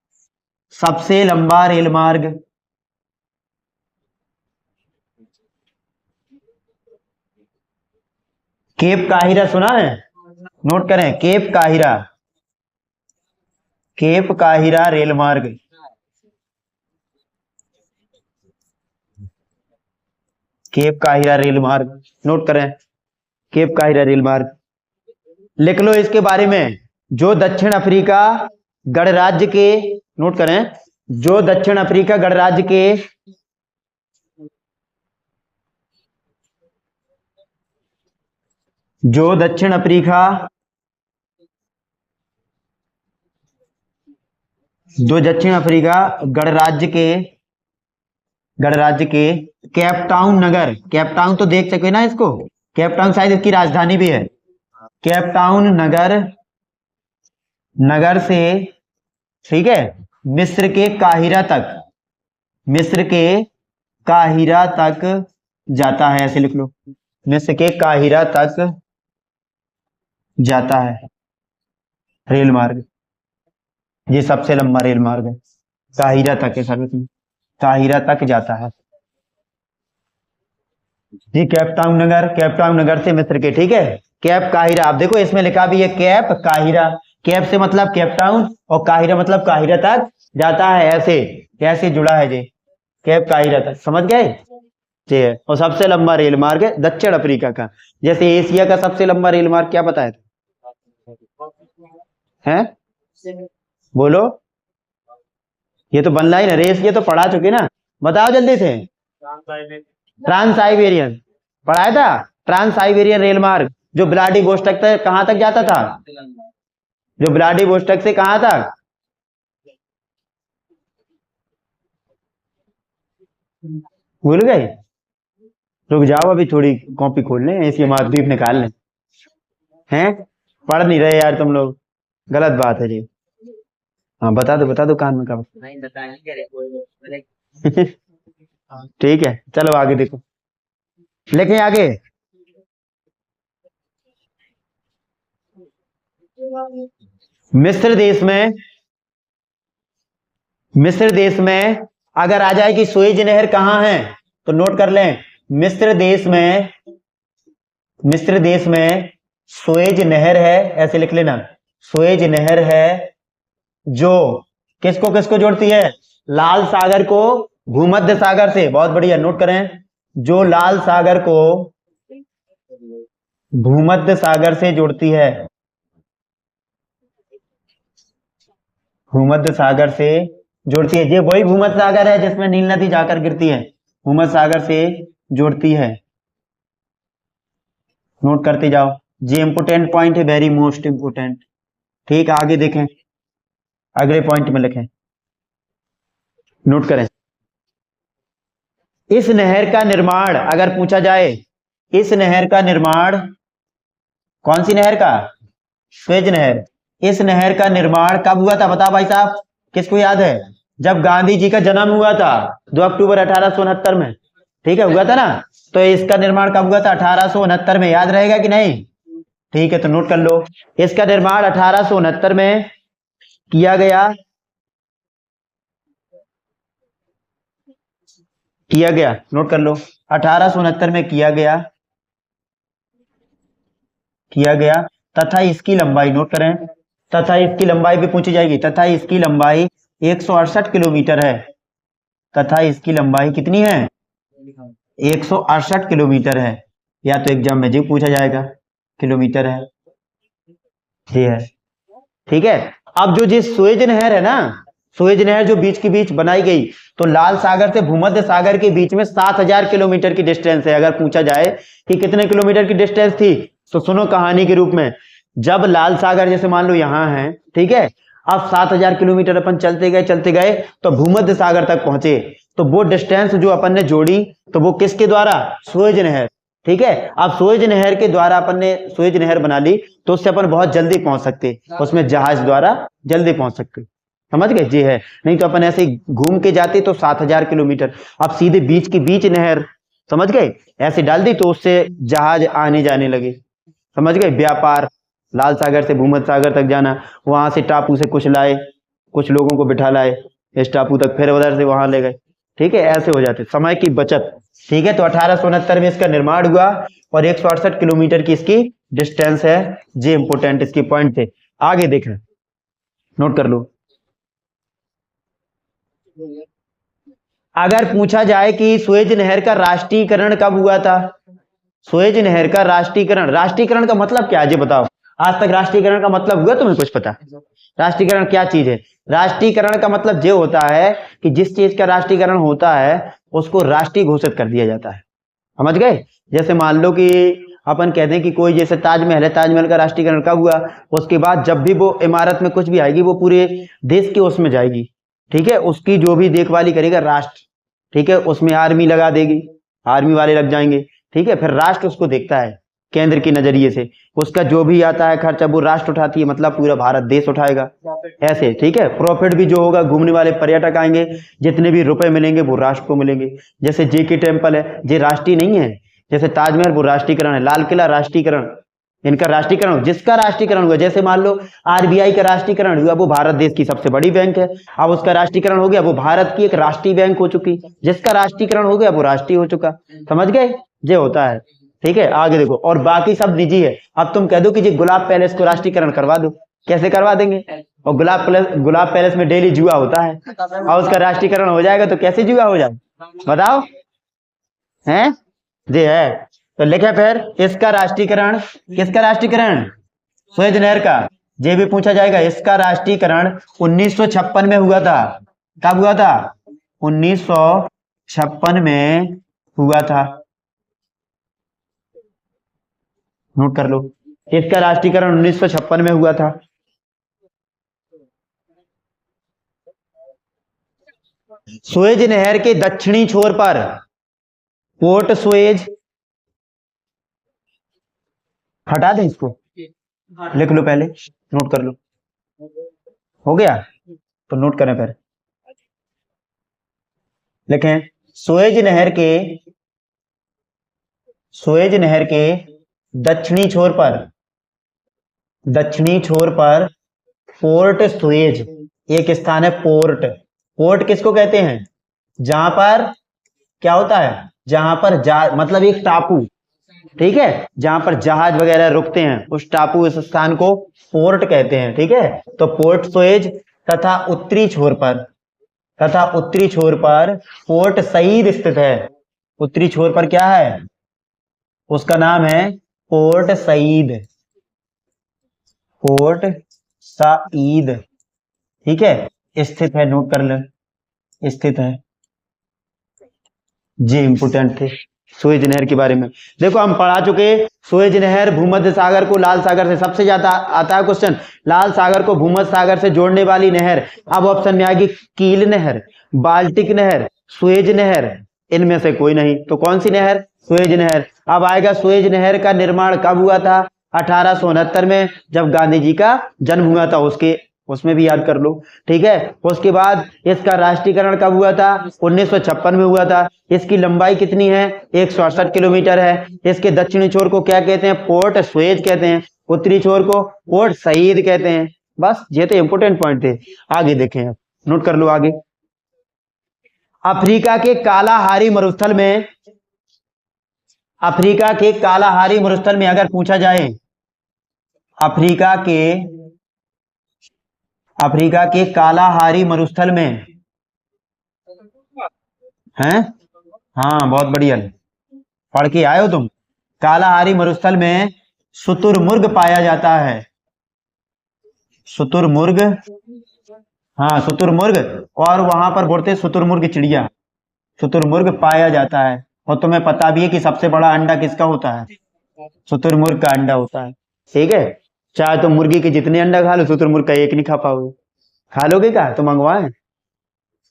[SPEAKER 1] सबसे लंबा रेल मार्ग, केप काहिरा सुना है? नोट करें, केप काहिरा, केप काहिरा रेल मार्ग, केप काहिरा रेल मार्ग, नोट करें, केप काहिरा रेल मार्ग। लिख लो इसके बारे में, जो दक्षिण अफ्रीका गणराज्य के, नोट करें, जो दक्षिण अफ्रीका गणराज्य के जो दक्षिण अफ्रीका गणराज्य के केप टाउन नगर, केप टाउन तो देख सके ना इसको, केप टाउन शायद इसकी राजधानी भी है। केप टाउन नगर से, ठीक है, मिस्र के काहिरा तक जाता है, ऐसे लिख लो, मिस्र के काहिरा तक जाता है रेल मार्ग। ये सबसे लंबा रेल मार्ग है, काहिरा तक है सर, काहिरा तक जाता है जी। केप टाउन नगर से मिस्र के, ठीक है, कैप काहिरा। आप देखो इसमें लिखा भी है कैप काहिरा, कैप से मतलब केप टाउन और काहिरा मतलब काहिरा तक जाता है, ऐसे कैसे जुड़ा है जी, कैप काहिरा तक, समझ गए जी है। और सबसे लंबा रेल मार्ग है दक्षिण अफ्रीका का। जैसे एशिया का सबसे लंबा रेल मार्ग क्या बताया है? बोलो, ये तो बन लाइन है रेस, ये तो पढ़ा चुके ना, बताओ जल्दी से। ट्रांस साइबेरियन पढ़ाया था, ट्रांस साइबेरियन रेल मार्ग, जो व्लादिवोस्टॉक तक कहां तक जाता था, जो व्लादिवोस्टॉक से कहां तक, भूल गए? रुक जाओ, अभी थोड़ी कॉपी खोल लें, एशिया महाद्वीप निकाल लें। हैं, पढ़ नहीं रहे यार तुम लोग, गलत बात है जी। हाँ बता दो कान में कब ठीक है, चलो आगे देखो, लेकिन आगे मिस्र देश में अगर आ जाए कि सुएज नहर कहां है, तो नोट कर लें, मिस्र देश में सुएज नहर है, ऐसे लिख लेना, सुएज नहर है जो किसको किसको जोड़ती है, लाल सागर को भूमध्य सागर से, बहुत बढ़िया, नोट करें, जो लाल सागर को भूमध्य सागर से जोड़ती है, भूमध्य सागर से जोड़ती है, ये वही भूमध्य सागर है जिसमें नील नदी जाकर गिरती है, भूमध्य सागर से जोड़ती है, नोट करते जाओ, ये इंपोर्टेंट पॉइंट है, वेरी मोस्ट इंपोर्टेंट। ठीक, आगे देखें, अगले पॉइंट में लिखें, नोट करें, इस नहर का निर्माण अगर पूछा जाए, इस नहर का निर्माण, कौन सी नहर का, स्वेज नहर, इस नहर का निर्माण कब हुआ था, बताओ भाई साहब, किसको याद है, जब गांधी जी का जन्म हुआ था 2 अक्टूबर 1869 में, ठीक है, हुआ था ना, तो इसका निर्माण कब हुआ था, 1869 में, याद रहेगा कि नहीं, ठीक है, तो नोट कर लो, इसका निर्माण 1869 में किया गया, नोट कर लो, 1869 में किया गया, तथा इसकी लंबाई, नोट करें, तथा इसकी लंबाई भी पूछी जाएगी, तथा इसकी लंबाई 168 किलोमीटर है, तथा इसकी लंबाई कितनी है, 168 किलोमीटर है, या तो एग्जाम में जी पूछा जाएगा, किलोमीटर है, ये है, ठीक है। अब जो जिस सुएज नहर है ना, सुएज नहर जो बीच के बीच बनाई गई, तो लाल सागर से भूमध्य सागर के बीच में 7000 किलोमीटर की डिस्टेंस है। अगर पूछा जाए कि कितने किलोमीटर की डिस्टेंस थी, तो सुनो कहानी के रूप में, जब लाल सागर जैसे मान लो यहां है, ठीक है, अब 7000 किलोमीटर अपन चलते गए तो भूमध्य सागर तक पहुंचे, तो वो डिस्टेंस जो अपन ने जोड़ी, तो वो किसके द्वारा, सुएज नहर, ठीक है। अब सुएज नहर के द्वारा अपन ने सुएज नहर बना ली, तो उससे अपन बहुत जल्दी पहुंच सकते, उसमें जहाज द्वारा जल्दी पहुंच सकते, समझ गए जी, है, नहीं तो अपन ऐसे घूम के जाते तो 7000 किलोमीटर, अब सीधे बीच की बीच नहर, समझ गए, ऐसे डाल दी तो उससे जहाज आने जाने लगे, समझ गए, व्यापार, लाल सागर से भूमध्य सागर तक जाना, वहां से टापू से कुछ लाए, कुछ लोगों को बिठा लाए इस टापू तक, फिर उधर से वहां ले गए, ठीक है, ऐसे हो जाते, समय की बचत, ठीक है। तो 1869 में इसका निर्माण हुआ और 168 किलोमीटर की इसकी डिस्टेंस है, ये इंपोर्टेंट इसकी पॉइंट थे। आगे देखें, नोट कर लो, अगर पूछा जाए कि सुएज नहर का राष्ट्रीयकरण कब हुआ था, सुएज नहर का राष्ट्रीयकरण, राष्ट्रीयकरण का मतलब क्या है जी बताओ, आज तक राष्ट्रीयकरण का मतलब हुआ तुम्हें कुछ पता, राष्ट्रीयकरण क्या चीज है, राष्ट्रीयकरण का मतलब ये होता है कि जिस चीज का राष्ट्रीयकरण होता है उसको राष्ट्रीय घोषित कर दिया जाता है, समझ गए। जैसे मान लो कि अपन कहते हैं कि कोई जैसे ताजमहल है, ताजमहल का राष्ट्रीयकरण कब हुआ, उसके बाद जब भी वो इमारत में कुछ भी आएगी वो पूरे देश के उसमें जाएगी, ठीक है, उसकी जो भी देखभाली करेगा राष्ट्र, ठीक है, उसमें आर्मी लगा देगी, आर्मी वाले लग जाएंगे, ठीक है, फिर राष्ट्र उसको देखता है केंद्र के नजरिए से, उसका जो भी आता है खर्चा वो राष्ट्र उठाती है, मतलब पूरा भारत देश उठाएगा, ऐसे, ठीक है, प्रॉफिट भी जो होगा, घूमने वाले पर्यटक आएंगे, जितने भी रुपए मिलेंगे वो राष्ट्र को मिलेंगे। जैसे जेके टेम्पल है, ये राष्ट्रीय नहीं है, जैसे ताजमहल वो राष्ट्रीयकरण है, लाल किला राष्ट्रीयकरण, इनका राष्ट्रीयकरण, जिसका राष्ट्रीयकरण हुआ, जैसे मान लो आरबीआई का राष्ट्रीयकरण हुआ, वो भारत देश की सबसे बड़ी बैंक है, अब उसका राष्ट्रीयकरण हो गया, वो भारत की एक राष्ट्रीय बैंक हो चुकी, जिसका राष्ट्रीयकरण हो गया वो राष्ट्रीय हो चुका, समझ गए, ये होता है, ठीक है। आगे देखो, और बाकी सब निजी है, अब तुम कह दो कि जी गुलाब पैलेस को राष्ट्रीयकरण करवा दो, कैसे करवा देंगे, और गुलाब पैलेस में डेली जुआ होता है, और उसका राष्ट्रीयकरण हो जाएगा तो कैसे जुआ हो जाए, बताओ, हैं, ये है, तो लिखे फिर इसका राष्ट्रीयकरण, किसका राष्ट्रीयकरण, सुएज नहर का, ये भी पूछा जाएगा, इसका राष्ट्रीयकरण 1956 में हुआ था, कब हुआ था, 1956 में हुआ था, नोट कर लो, इसका राष्ट्रीयकरण 1956 में हुआ था। सुएज नहर के दक्षिणी छोर पर पोर्ट सुएज, हटा दें इसको, लिख लो पहले, नोट कर लो, हो गया, तो नोट करें फिर, लिखें, सुएज नहर के दक्षिणी छोर पर पोर्ट सुएज एक स्थान है, पोर्ट किसको कहते हैं, जहां पर क्या होता है, जहां पर मतलब एक टापू, ठीक है, जहां पर जहाज वगैरह रुकते हैं, उस टापू, इस स्थान को पोर्ट कहते हैं, ठीक है। तो पोर्ट सुएज तथा उत्तरी छोर पर तथा उत्तरी छोर पर पोर्ट सईद स्थित है। उत्तरी छोर पर क्या है? उसका नाम है पोर्ट सईद। पोर्ट सईद, ठीक है, स्थित है, नोट कर ले, स्थित है। जी इंपोर्टेंट थे सुएज नहर के बारे में। देखो हम पढ़ा चुके, सुएज नहर भूमध्य सागर को लाल सागर से, सबसे ज्यादा आता है क्वेश्चन, लाल सागर को भूमध्य सागर से जोड़ने वाली नहर। अब ऑप्शन में आएगी कील नहर, बाल्टिक नहर, सुएज नहर, इनमें से कोई नहीं। तो कौन सी नहर? सुएज नहर। अब आएगा सुएज नहर का निर्माण कब हुआ था? 1869 में, जब गांधी जी का जन्म हुआ था, उसके उसमें भी याद कर लो, ठीक है। उसके बाद इसका राष्ट्रीयकरण कब हुआ था? 1956 में हुआ था। इसकी लंबाई कितनी है? 168 किलोमीटर है। इसके दक्षिणी छोर को क्या कहते हैं? पोर्ट सुएज कहते हैं। उत्तरी छोर को पोर्ट सईद कहते हैं। बस ये तो इंपोर्टेंट पॉइंट थे। आगे देखें, आप नोट कर लो आगे। अफ्रीका के कालाहारी मरुस्थल में, अफ्रीका के कालाहारी मरुस्थल में अगर पूछा जाए, अफ्रीका के अफ्रीका के कालाहारी मरुस्थल में हैं, हाँ बहुत बढ़िया, पढ़ के आए हो तुम। कालाहारी मरुस्थल में शुतुरमुर्ग पाया जाता है। शुतुरमुर्ग, हाँ शुतुरमुर्ग, और वहां पर बोलते हैं शुतुरमुर्ग चिड़िया, शुतुरमुर्ग पाया जाता है। और तुम्हें पता भी है कि सबसे बड़ा अंडा किसका होता है? शुतुरमुर्ग का अंडा होता है, ठीक है। चाहे तुम मुर्गी के जितने अंडा खा लो, शुतुरमुर्ग का एक नहीं खा पाओगे। खा लोगे क्या? तो मंगवाए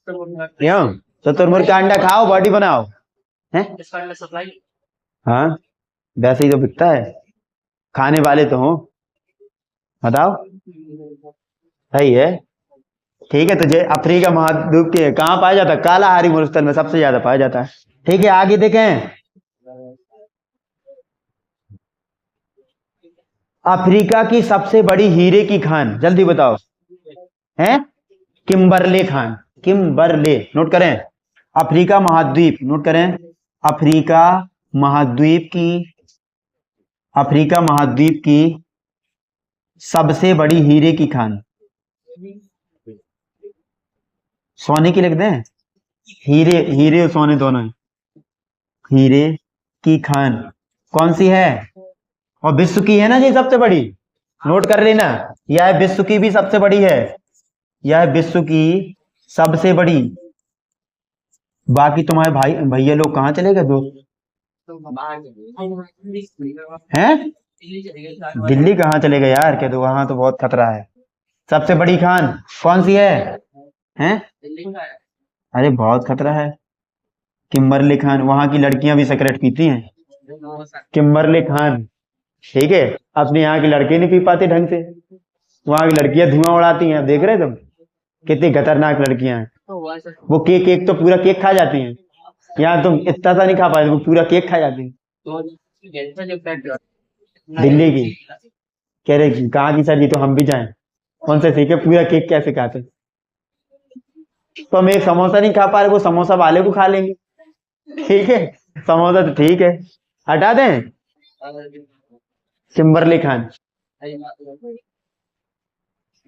[SPEAKER 1] क्यों? शुतुरमुर्ग का अंडा खाओ, बॉडी बनाओ, है। हाँ वैसे ही तो बिकता है, खाने वाले तो हो, बताओ, सही है, ठीक है। तुझे अफ्रीका महाद्वीप के कहाँ पाया जाता है? कालाहारी मरुस्थल में सबसे ज्यादा पाया जाता है, ठीक है। आगे देखें, अफ्रीका की सबसे बड़ी हीरे की खान, जल्दी बताओ, है किम्बरले खान, किम्बरले, नोट करें। अफ्रीका महाद्वीप, नोट करें, अफ्रीका महाद्वीप की, अफ्रीका महाद्वीप की सबसे बड़ी हीरे की खान, सोने की लिख दें, हीरे, हीरे और सोने दोनों है। हीरे की खान कौन सी है? और विश्व की है ना जी सबसे बड़ी, नोट कर लेना, यह विश्व की भी सबसे बड़ी है, यह विश्व की सबसे बड़ी। बाकी तुम्हारे भाई भैया लोग कहाँ चले गए दोस्त? हैं? दिल्ली कहाँ चले गए यार? क्या तो वहां तो बहुत खतरा है। सबसे बड़ी खान कौन सी है? हैं? अरे बहुत खतरा है। किम्बरले खान, वहां की लड़कियां भी सिगरेट पीती हैं। किम्बरले खान, ठीक है। अपने यहाँ के लड़के नहीं पी पाते ढंग से, वहां की लड़कियां धुआं उड़ाती हैं। देख रहे तुम कितनी खतरनाक लड़कियां हैं। वो केक, केक तो पूरा केक खा जाती हैं। यहाँ तुम इतना सा नहीं खा पाए, वो पूरा केक खा जाती हैं। दिल्ली की कह रहे कहाँ की सर जी, तो हम भी जाएं, उनसे सीखे पूरा केक कैसे खाते। तो हम एक समोसा नहीं खा पा रहे, वो समोसा वाले को खा लेंगे, ठीक है। समोसा तो ठीक है, हटा दें। किम्बरली खान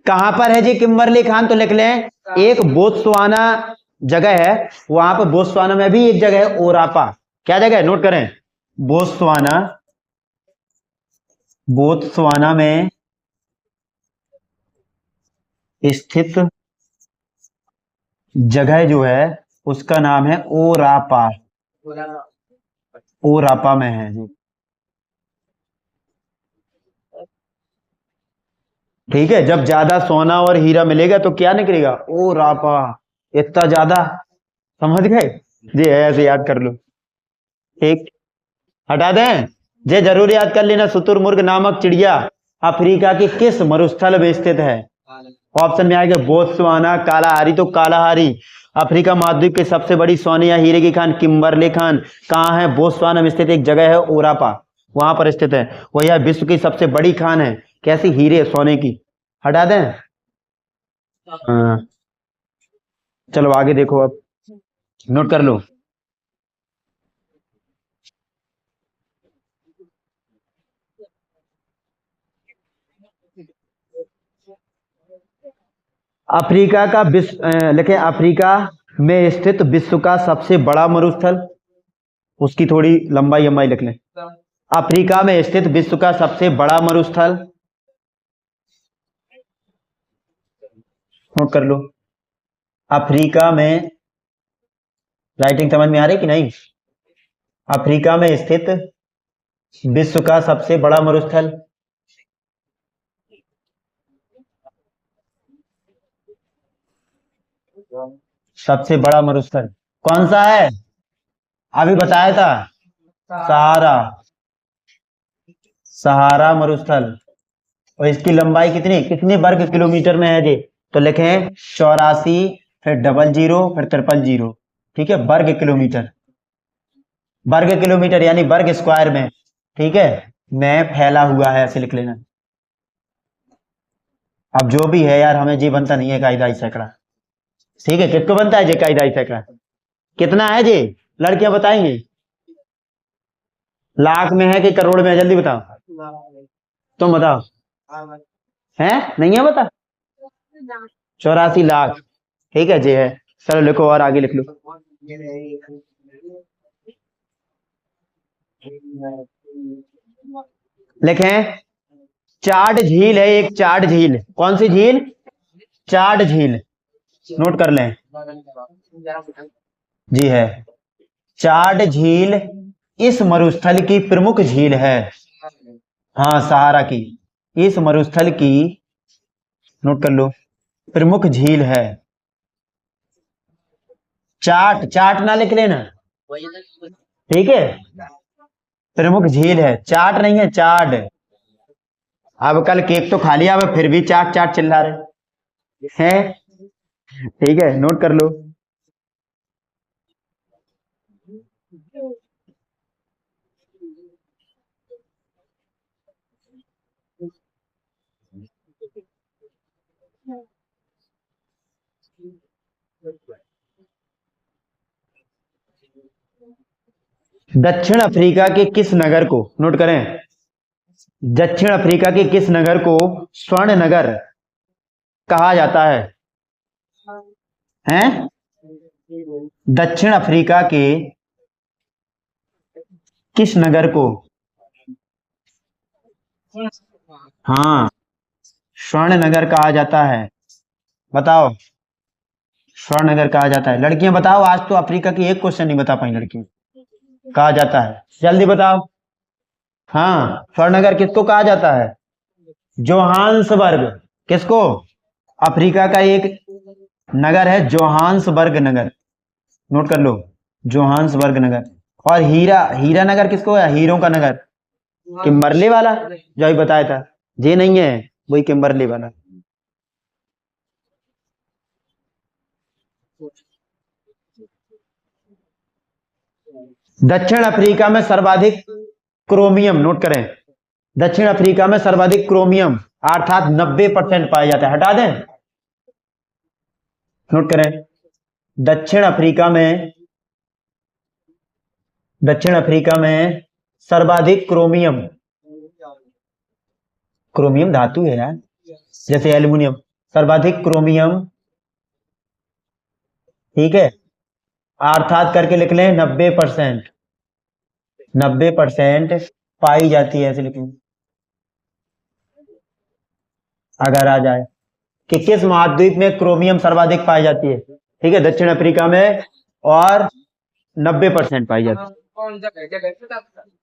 [SPEAKER 1] कहां पर है जी? किम्बरली खान तो लिख लें, एक बोत्सवाना जगह है, वहां पर बोत्सवाना में भी एक जगह है ओरापा। क्या जगह है? नोट करें, बोत्सवाना, बोत्सवाना में स्थित जगह जो है उसका नाम है ओरापा, ओरापा में है जी, ठीक है। जब ज्यादा सोना और हीरा मिलेगा तो क्या निकलेगा? ओरापा, इतना ज्यादा, समझ गए जी? ऐसे याद कर लो, ठीक। हटा दें, ये जरूर याद कर लेना, शुतुरमुर्ग नामक चिड़िया अफ्रीका के किस मरुस्थल में स्थित है? ऑप्शन में आएगा बोत्सवाना, कालाहारी, तो कालाहारी अफ्रीका महाद्वीप की सबसे बड़ी सोने या हीरे की खान किम्बरले खान कहाँ है? बोत्सवाना में स्थित एक जगह है ओरापा, वहां पर स्थित है। वह यह विश्व की सबसे बड़ी खान है। कैसी? हीरे सोने की। हटा दें, हाँ। चलो आगे देखो, अब नोट कर लो। अफ्रीका का लिखें अफ्रीका में स्थित विश्व का सबसे बड़ा मरुस्थल, उसकी थोड़ी लंबाई लंबाई लिख लें। अफ्रीका में स्थित विश्व का सबसे बड़ा मरुस्थल, नोट कर लो। अफ्रीका में, राइटिंग समझ में आ रही कि नहीं? अफ्रीका में स्थित विश्व का सबसे बड़ा मरुस्थल, सबसे बड़ा मरुस्थल कौन सा है? अभी बताया था, सहारा, सहारा मरुस्थल। और इसकी लंबाई कितनी कितने वर्ग किलोमीटर में है जी? तो लिखें 84, फिर 00, फिर 000, ठीक है, वर्ग किलोमीटर, वर्ग किलोमीटर यानी वर्ग स्क्वायर में, ठीक है, में फैला हुआ है, ऐसे लिख लेना। अब जो भी है यार, हमें जी बनता नहीं है कायदाई सैकड़ा, ठीक है, किसको बनता है जी कायदाई सैकड़ा? कितना है जी? लड़कियां बताएंगी, लाख में है कि करोड़ में है? जल्दी बताओ, तुम बताओ, है नहीं है बता? 84 लाख, ठीक है जी है। चलो लिखो और आगे लिख लो। लिखें चाड झील है एक, चाड झील, कौन सी झील? चाड झील, नोट कर लें। जी है, चाड झील इस मरुस्थल की प्रमुख झील है। हाँ, सहारा की, इस मरुस्थल की, नोट कर लो, प्रमुख झील है। चाट, चाट ना लिख लेना, ठीक है, प्रमुख झील है, चाट नहीं है, चाड। अब कल केक तो खा लिया, अब फिर भी चाट चाट चिल्ला रहे हैं, ठीक है, नोट कर लो। दक्षिण अफ्रीका के किस नगर को, नोट करें, दक्षिण अफ्रीका के किस नगर को स्वर्ण नगर कहा जाता है? हैं? दक्षिण अफ्रीका के किस नगर को, हाँ, स्वर्ण नगर कहा जाता है? बताओ, स्वर्ण नगर कहा जाता है? लड़कियां बताओ, आज तो अफ्रीका की एक क्वेश्चन नहीं बता पाई लड़कियां, कहा जाता है, जल्दी बताओ। हाँ, स्वर्ण नगर किसको कहा जाता है? जोहान्सबर्ग, किसको? अफ्रीका का एक नगर है जोहान्सबर्ग नगर, नोट कर लो, जोहान्सबर्ग नगर। और हीरा, हीरा नगर किसको है? हीरों का नगर, किम्बरले वाला, जो अभी बताया था, ये नहीं है, वही किम्बरले वाला। दक्षिण अफ्रीका में सर्वाधिक क्रोमियम, नोट करें, दक्षिण अफ्रीका में सर्वाधिक क्रोमियम अर्थात 90% पाया जाता है, हटा दें, नोट करें, दक्षिण अफ्रीका में, दक्षिण अफ्रीका में सर्वाधिक क्रोमियम, क्रोमियम धातु है यार, जैसे एल्युमिनियम, सर्वाधिक क्रोमियम, ठीक है, अर्थात करके लिख लें 90%, 90% पाई जाती है, ऐसे लिखें, अगर आ जाए कि किस महाद्वीप में क्रोमियम सर्वाधिक पाई जाती है, ठीक है, दक्षिण अफ्रीका में, और 90% पाई जाती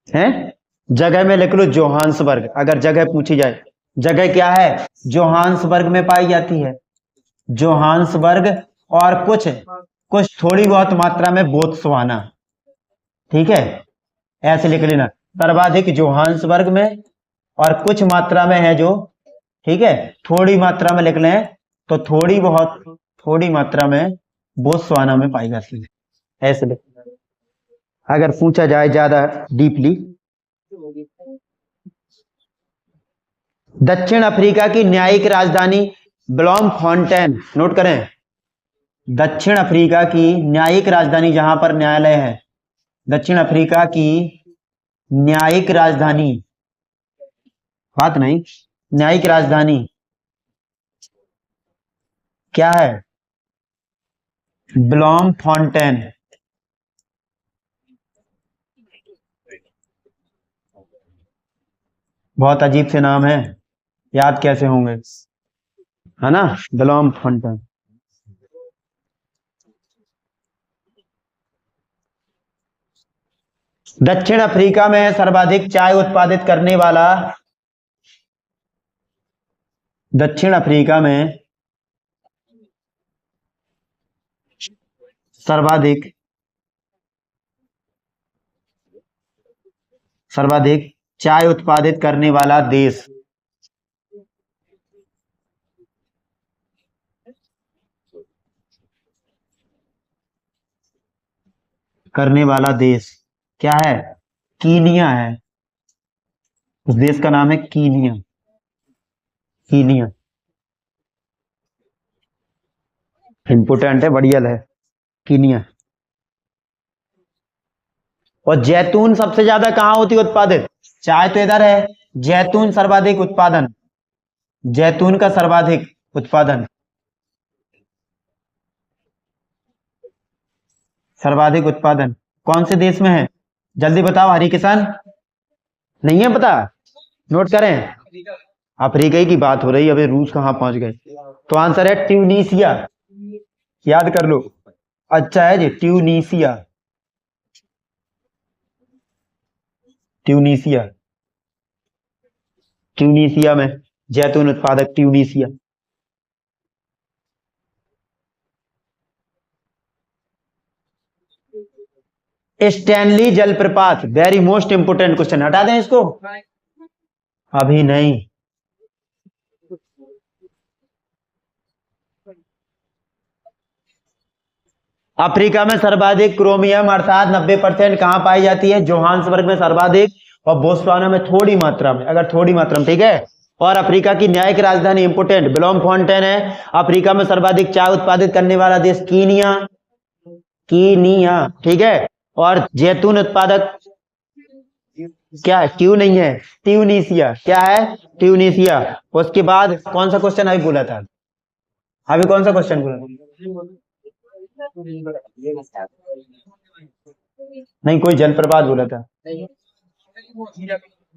[SPEAKER 1] है। जगह में लिख लो जोहान्सबर्ग, अगर जगह पूछी जाए, जगह क्या है? जोहान्सबर्ग में पाई जाती है, जोहान्सबर्ग, और कुछ कुछ थोड़ी बहुत मात्रा में बोत्सवाना, ठीक है, ऐसे लिख लेना, सर्वाधिक जोहान्सबर्ग में, और कुछ मात्रा में है जो, ठीक है, थोड़ी मात्रा में लिख लें, तो थोड़ी बहुत, थोड़ी मात्रा में बोत्सवाना में पाई जाती है, ऐसे लिख, अगर पूछा जाए ज्यादा डीपली। दक्षिण अफ्रीका की न्यायिक राजधानी ब्लॉमफॉन्टेन, नोट करें, दक्षिण अफ्रीका की न्यायिक राजधानी, जहां पर न्यायालय है, दक्षिण अफ्रीका की न्यायिक राजधानी, बात नहीं, न्यायिक राजधानी क्या है? ब्लॉम फाउंटेन। बहुत अजीब से नाम है, याद कैसे होंगे, है ना? ब्लॉम फाउंटेन। दक्षिण अफ्रीका में सर्वाधिक चाय उत्पादित करने वाला, दक्षिण अफ्रीका में सर्वाधिक सर्वाधिक चाय उत्पादित करने वाला देश, करने वाला देश क्या है? कीनिया है। उस देश का नाम है कीनिया। कीनिया इंपोर्टेंट है, बढ़िया है कीनिया। और जैतून सबसे ज्यादा कहां होती है उत्पादित? चाय तो इधर है, जैतून सर्वाधिक उत्पादन, जैतून का सर्वाधिक उत्पादन, सर्वाधिक उत्पादन कौन से देश में है? जल्दी बताओ हरी किसान। नहीं है पता? नोट करें। अफ्रीका ही की बात हो रही है, अभी रूस कहां पहुंच गए। तो आंसर है ट्यूनीसिया। याद कर लो। अच्छा है जी, ट्यूनीसिया। ट्यूनीसिया, ट्यूनीसिया में जैतून उत्पादक ट्यूनीसिया। स्टैनली जलप्रपात, वेरी मोस्ट इंपोर्टेंट क्वेश्चन, हटा दें इसको। अभी नहीं। अफ्रीका में सर्वाधिक क्रोमियम अर्थात 90% कहां पाई जाती है? जोहान्सबर्ग में सर्वाधिक, और बोत्सवाना में थोड़ी मात्रा में, अगर थोड़ी मात्रा में, ठीक है। और अफ्रीका की न्यायिक राजधानी इंपोर्टेंट ब्लॉम फाउंटेन है। अफ्रीका में सर्वाधिक चाय उत्पादित करने वाला देश कीनिया, कीनिया, ठीक है। और जैतून उत्पादक क्या है? ट्यू नहीं है, ट्यूनीसिया। क्या है? ट्यूनीसिया। उसके बाद कौन सा क्वेश्चन अभी बोला था? अभी कौन सा क्वेश्चन बोला था? नहीं, कोई जलप्रपात बोला था।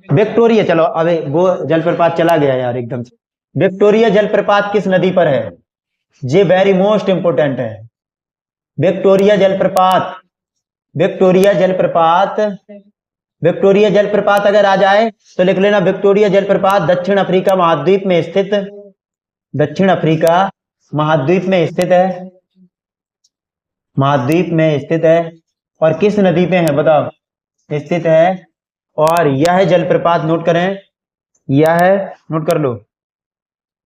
[SPEAKER 1] विक्टोरिया, चलो अबे वो जलप्रपात चला गया यार एकदम से। विक्टोरिया जलप्रपात किस नदी पर है? ये वेरी मोस्ट इंपोर्टेंट है। विक्टोरिया जलप्रपात, विक्टोरिया जलप्रपात, विक्टोरिया जलप्रपात अगर आ जाए तो लिख लेना, विक्टोरिया जलप्रपात दक्षिण अफ्रीका महाद्वीप में स्थित, दक्षिण अफ्रीका महाद्वीप में स्थित है, महाद्वीप में स्थित है। और किस नदी पे है बताओ? स्थित है। और यह जलप्रपात, नोट करें, यह है, नोट कर लो,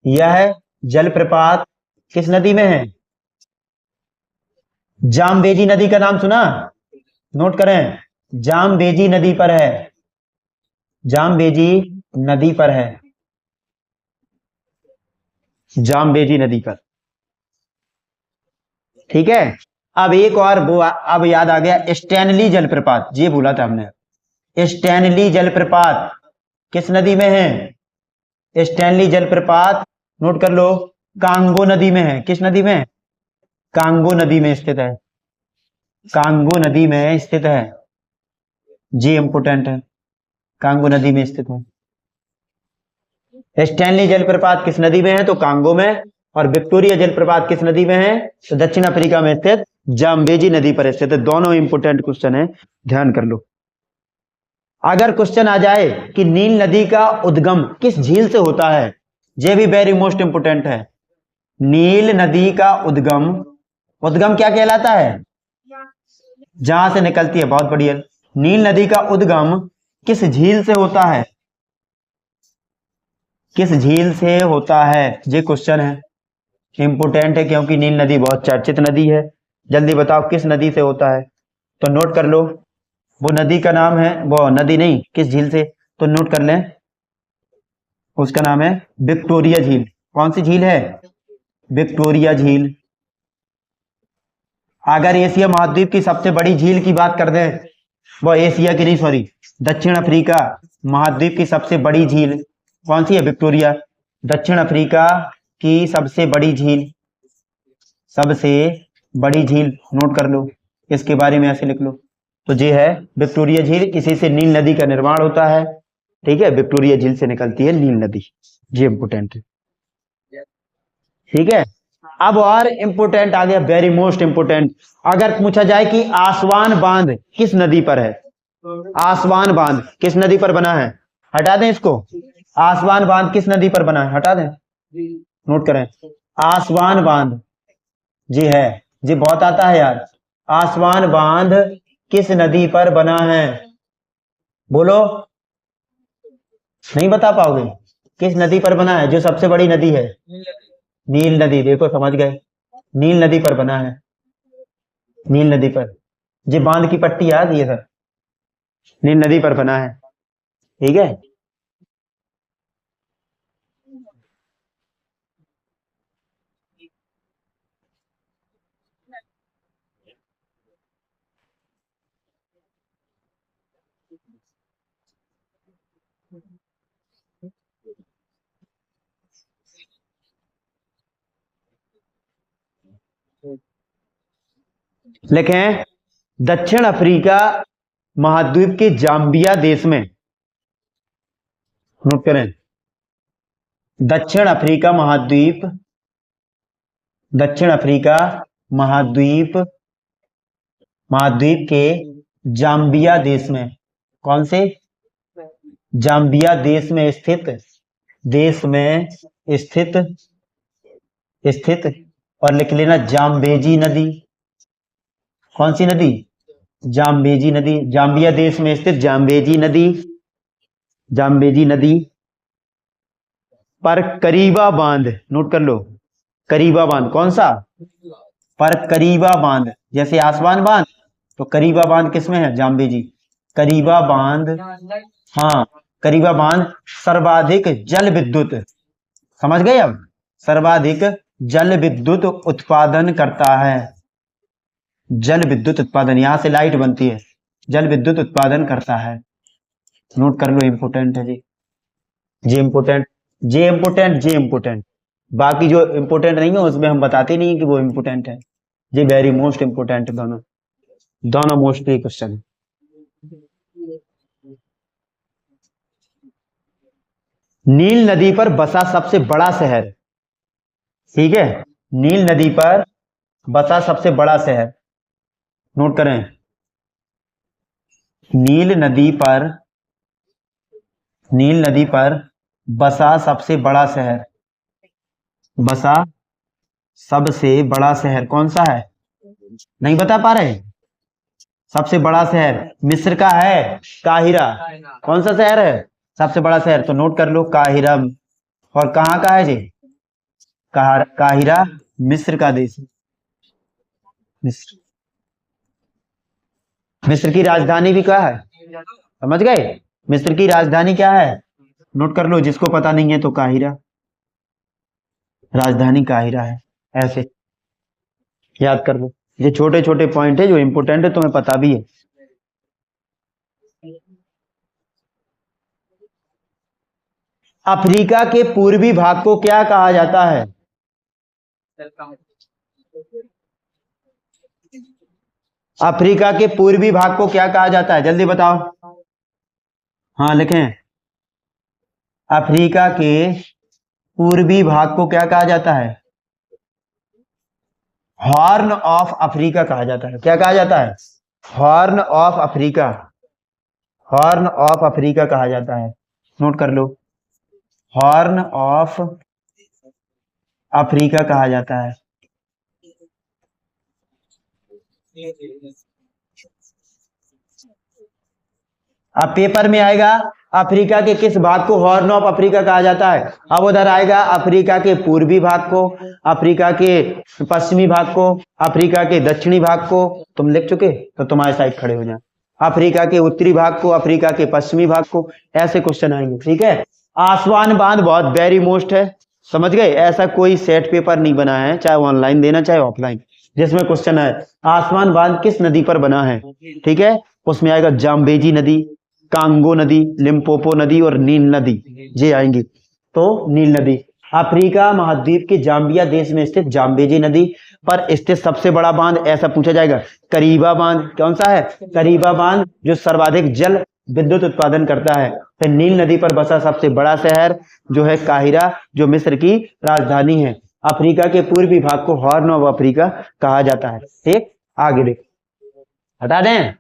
[SPEAKER 1] यह जलप्रपात किस नदी में है? जाम्बेजी नदी का नाम सुना? नोट करें, जाम्बेजी नदी पर है, जाम्बेजी नदी पर है, जाम्बेजी नदी पर, ठीक है। अब एक और वो अब याद आ गया, स्टैनली जलप्रपात, ये भूला था हमने। स्टैनली जलप्रपात किस नदी में है? स्टैनली जलप्रपात, नोट कर लो, कांगो नदी में है। किस नदी में? कांगो नदी में स्थित है, कांगो नदी में स्थित है। जी इंपोर्टेंट है, कांगो नदी में स्थित है। स्टैनली जलप्रपात किस नदी में है? तो कांगो में। और विक्टोरिया जलप्रपात किस नदी में है? तो दक्षिण अफ्रीका में स्थित जाम्बेजी नदी पर स्थित है। दोनों इंपोर्टेंट क्वेश्चन है, ध्यान कर लो। अगर क्वेश्चन आ जाए कि नील नदी का उद्गम किस झील से होता है, ये भी वेरी मोस्ट इंपोर्टेंट है। नील नदी का उद्गम, उद्गम क्या कहलाता है? जहां से निकलती है, बहुत बढ़िया। नील नदी का उद्गम किस झील से होता है? किस झील से होता है? ये क्वेश्चन है, इंपोर्टेंट है, क्योंकि नील नदी बहुत चर्चित नदी है। जल्दी बताओ किस नदी से होता है? तो नोट कर लो, वो नदी का नाम है, वो नदी नहीं, किस झील से, तो नोट कर लें, उसका नाम है विक्टोरिया झील। कौन सी झील है? विक्टोरिया झील। अगर एशिया महाद्वीप की सबसे बड़ी झील की बात कर दें, वो एशिया की नहीं, सॉरी, दक्षिण अफ्रीका महाद्वीप की सबसे बड़ी झील कौन सी है? विक्टोरिया। दक्षिण अफ्रीका की सबसे बड़ी झील, सबसे बड़ी झील, नोट कर लो, इसके बारे में ऐसे लिख लो। तो ये है विक्टोरिया झील, इसी से नील नदी का निर्माण होता है। ठीक है, विक्टोरिया झील से निकलती है नील नदी, ये इंपोर्टेंट है। ठीक है, अब और इंपोर्टेंट आ गया, वेरी मोस्ट इंपोर्टेंट। अगर पूछा जाए कि आसवान बांध किस नदी पर है, आसवान बांध किस नदी पर बना है, हटा दें इसको, आसवान बांध किस नदी पर बना है, हटा दें, नोट करें, आसवान बांध जी है, जी बहुत आता है यार, आसवान बांध किस नदी पर बना है, बोलो, नहीं बता पाओगे, किस नदी पर बना है, जो सबसे बड़ी नदी है, नील नदी, देखो समझ गए, नील नदी पर बना है, नील नदी पर, जी बांध की पट्टी याद ये सर, नील नदी पर बना है। ठीक है, लिखें, दक्षिण अफ्रीका महाद्वीप के जाम्बिया देश में, नोट करें, दक्षिण अफ्रीका महाद्वीप, दक्षिण अफ्रीका महाद्वीप, महाद्वीप के जाम्बिया देश में, कौन से, जाम्बिया देश में स्थित, देश में स्थित, स्थित, और लिख लेना जाम्बेजी नदी, कौन सी नदी, जाम्बेजी नदी, जाम्बिया देश में स्थित जाम्बेजी नदी, जाम्बेजी नदी पर करीबा बांध, नोट कर लो, करीबा बांध, कौन सा, पर करीबा बांध, जैसे आसवान बांध, तो करीबा बांध किसमें है, जाम्बेजी, करीबा बांध, हाँ करीबा बांध सर्वाधिक जल विद्युत, समझ गए अब, सर्वाधिक जल विद्युत उत्पादन करता है, जल विद्युत उत्पादन, यहां से लाइट बनती है, जल विद्युत उत्पादन करता है, नोट कर लो, इंपोर्टेंट है जी, जे इंपोर्टेंट, जे इंपोर्टेंट, जे इंपोर्टेंट, बाकी जो इंपोर्टेंट नहीं है उसमें हम बताते नहीं कि वो इंपोर्टेंट है, ये वेरी मोस्ट इंपोर्टेंट है, दोनों दोनों मोस्टली क्वेश्चन। नील नदी पर बसा सबसे बड़ा शहर, ठीक है, नील नदी पर बसा सबसे बड़ा शहर, नोट करें, नील नदी पर, नील नदी पर बसा सबसे बड़ा शहर, बसा सबसे बड़ा शहर कौन सा है, नहीं बता पा रहे, सबसे बड़ा शहर मिस्र का है, काहिरा, कौन सा शहर है, सबसे बड़ा शहर, तो नोट कर लो काहिरा, और कहाँ का है जी, काहिरा मिस्र का देश, मिस्र, मिस्र की राजधानी भी क्या है, समझ गए, मिस्र की राजधानी क्या है, नोट कर लो, जिसको पता नहीं है तो काहिरा, राजधानी काहिरा है, ऐसे याद कर लो, ये छोटे छोटे पॉइंट है जो इंपोर्टेंट है, तुम्हें पता भी है। अफ्रीका के पूर्वी भाग को क्या कहा जाता है, अफ्रीका के पूर्वी भाग को क्या कहा जाता है, जल्दी बताओ, हाँ लिखें, अफ्रीका के पूर्वी भाग को क्या कहा जाता है, हॉर्न ऑफ अफ्रीका कहा जाता है, क्या कहा जाता है, horn of Africa, horn of Africa कहा जाता है, नोट कर लो, हॉर्न ऑफ अफ्रीका कहा जाता है। अब पेपर में आएगा अफ्रीका के किस भाग को हॉर्न ऑफ अफ्रीका कहा जाता है, अब उधर आएगा अफ्रीका के पूर्वी भाग को, अफ्रीका के पश्चिमी भाग को, अफ्रीका के दक्षिणी भाग को, तुम लिख चुके तो तुम्हारे साइड खड़े हो जाए, अफ्रीका के उत्तरी भाग को, अफ्रीका के पश्चिमी भाग को, ऐसे क्वेश्चन आएंगे। ठीक है, आसवान बांध बहुत वेरी मोस्ट है, समझ गए, ऐसा कोई सेट पेपर नहीं बना है, चाहे ऑनलाइन देना चाहे ऑफलाइन, जिसमें क्वेश्चन है आसवान बांध किस नदी पर बना है, ठीक है, उसमें आएगा जाम्बेजी नदी, कांगो नदी, लिम्पोपो नदी और नील नदी, ये आएंगी, तो नील नदी। अफ्रीका महाद्वीप के जाम्बिया देश में स्थित जाम्बेजी नदी पर स्थित सबसे बड़ा बांध, ऐसा पूछा जाएगा। करीबा बांध कौन सा है? करीबा बांध, जो सर्वाधिक जल विद्युत उत्पादन करता है। फिर नील नदी पर बसा सबसे बड़ा शहर जो है काहिरा, जो मिस्र की राजधानी है। अफ्रीका के पूर्वी भाग को हॉर्न ऑफ अफ्रीका कहा जाता है। ठीक, आगे देख, हटा दें,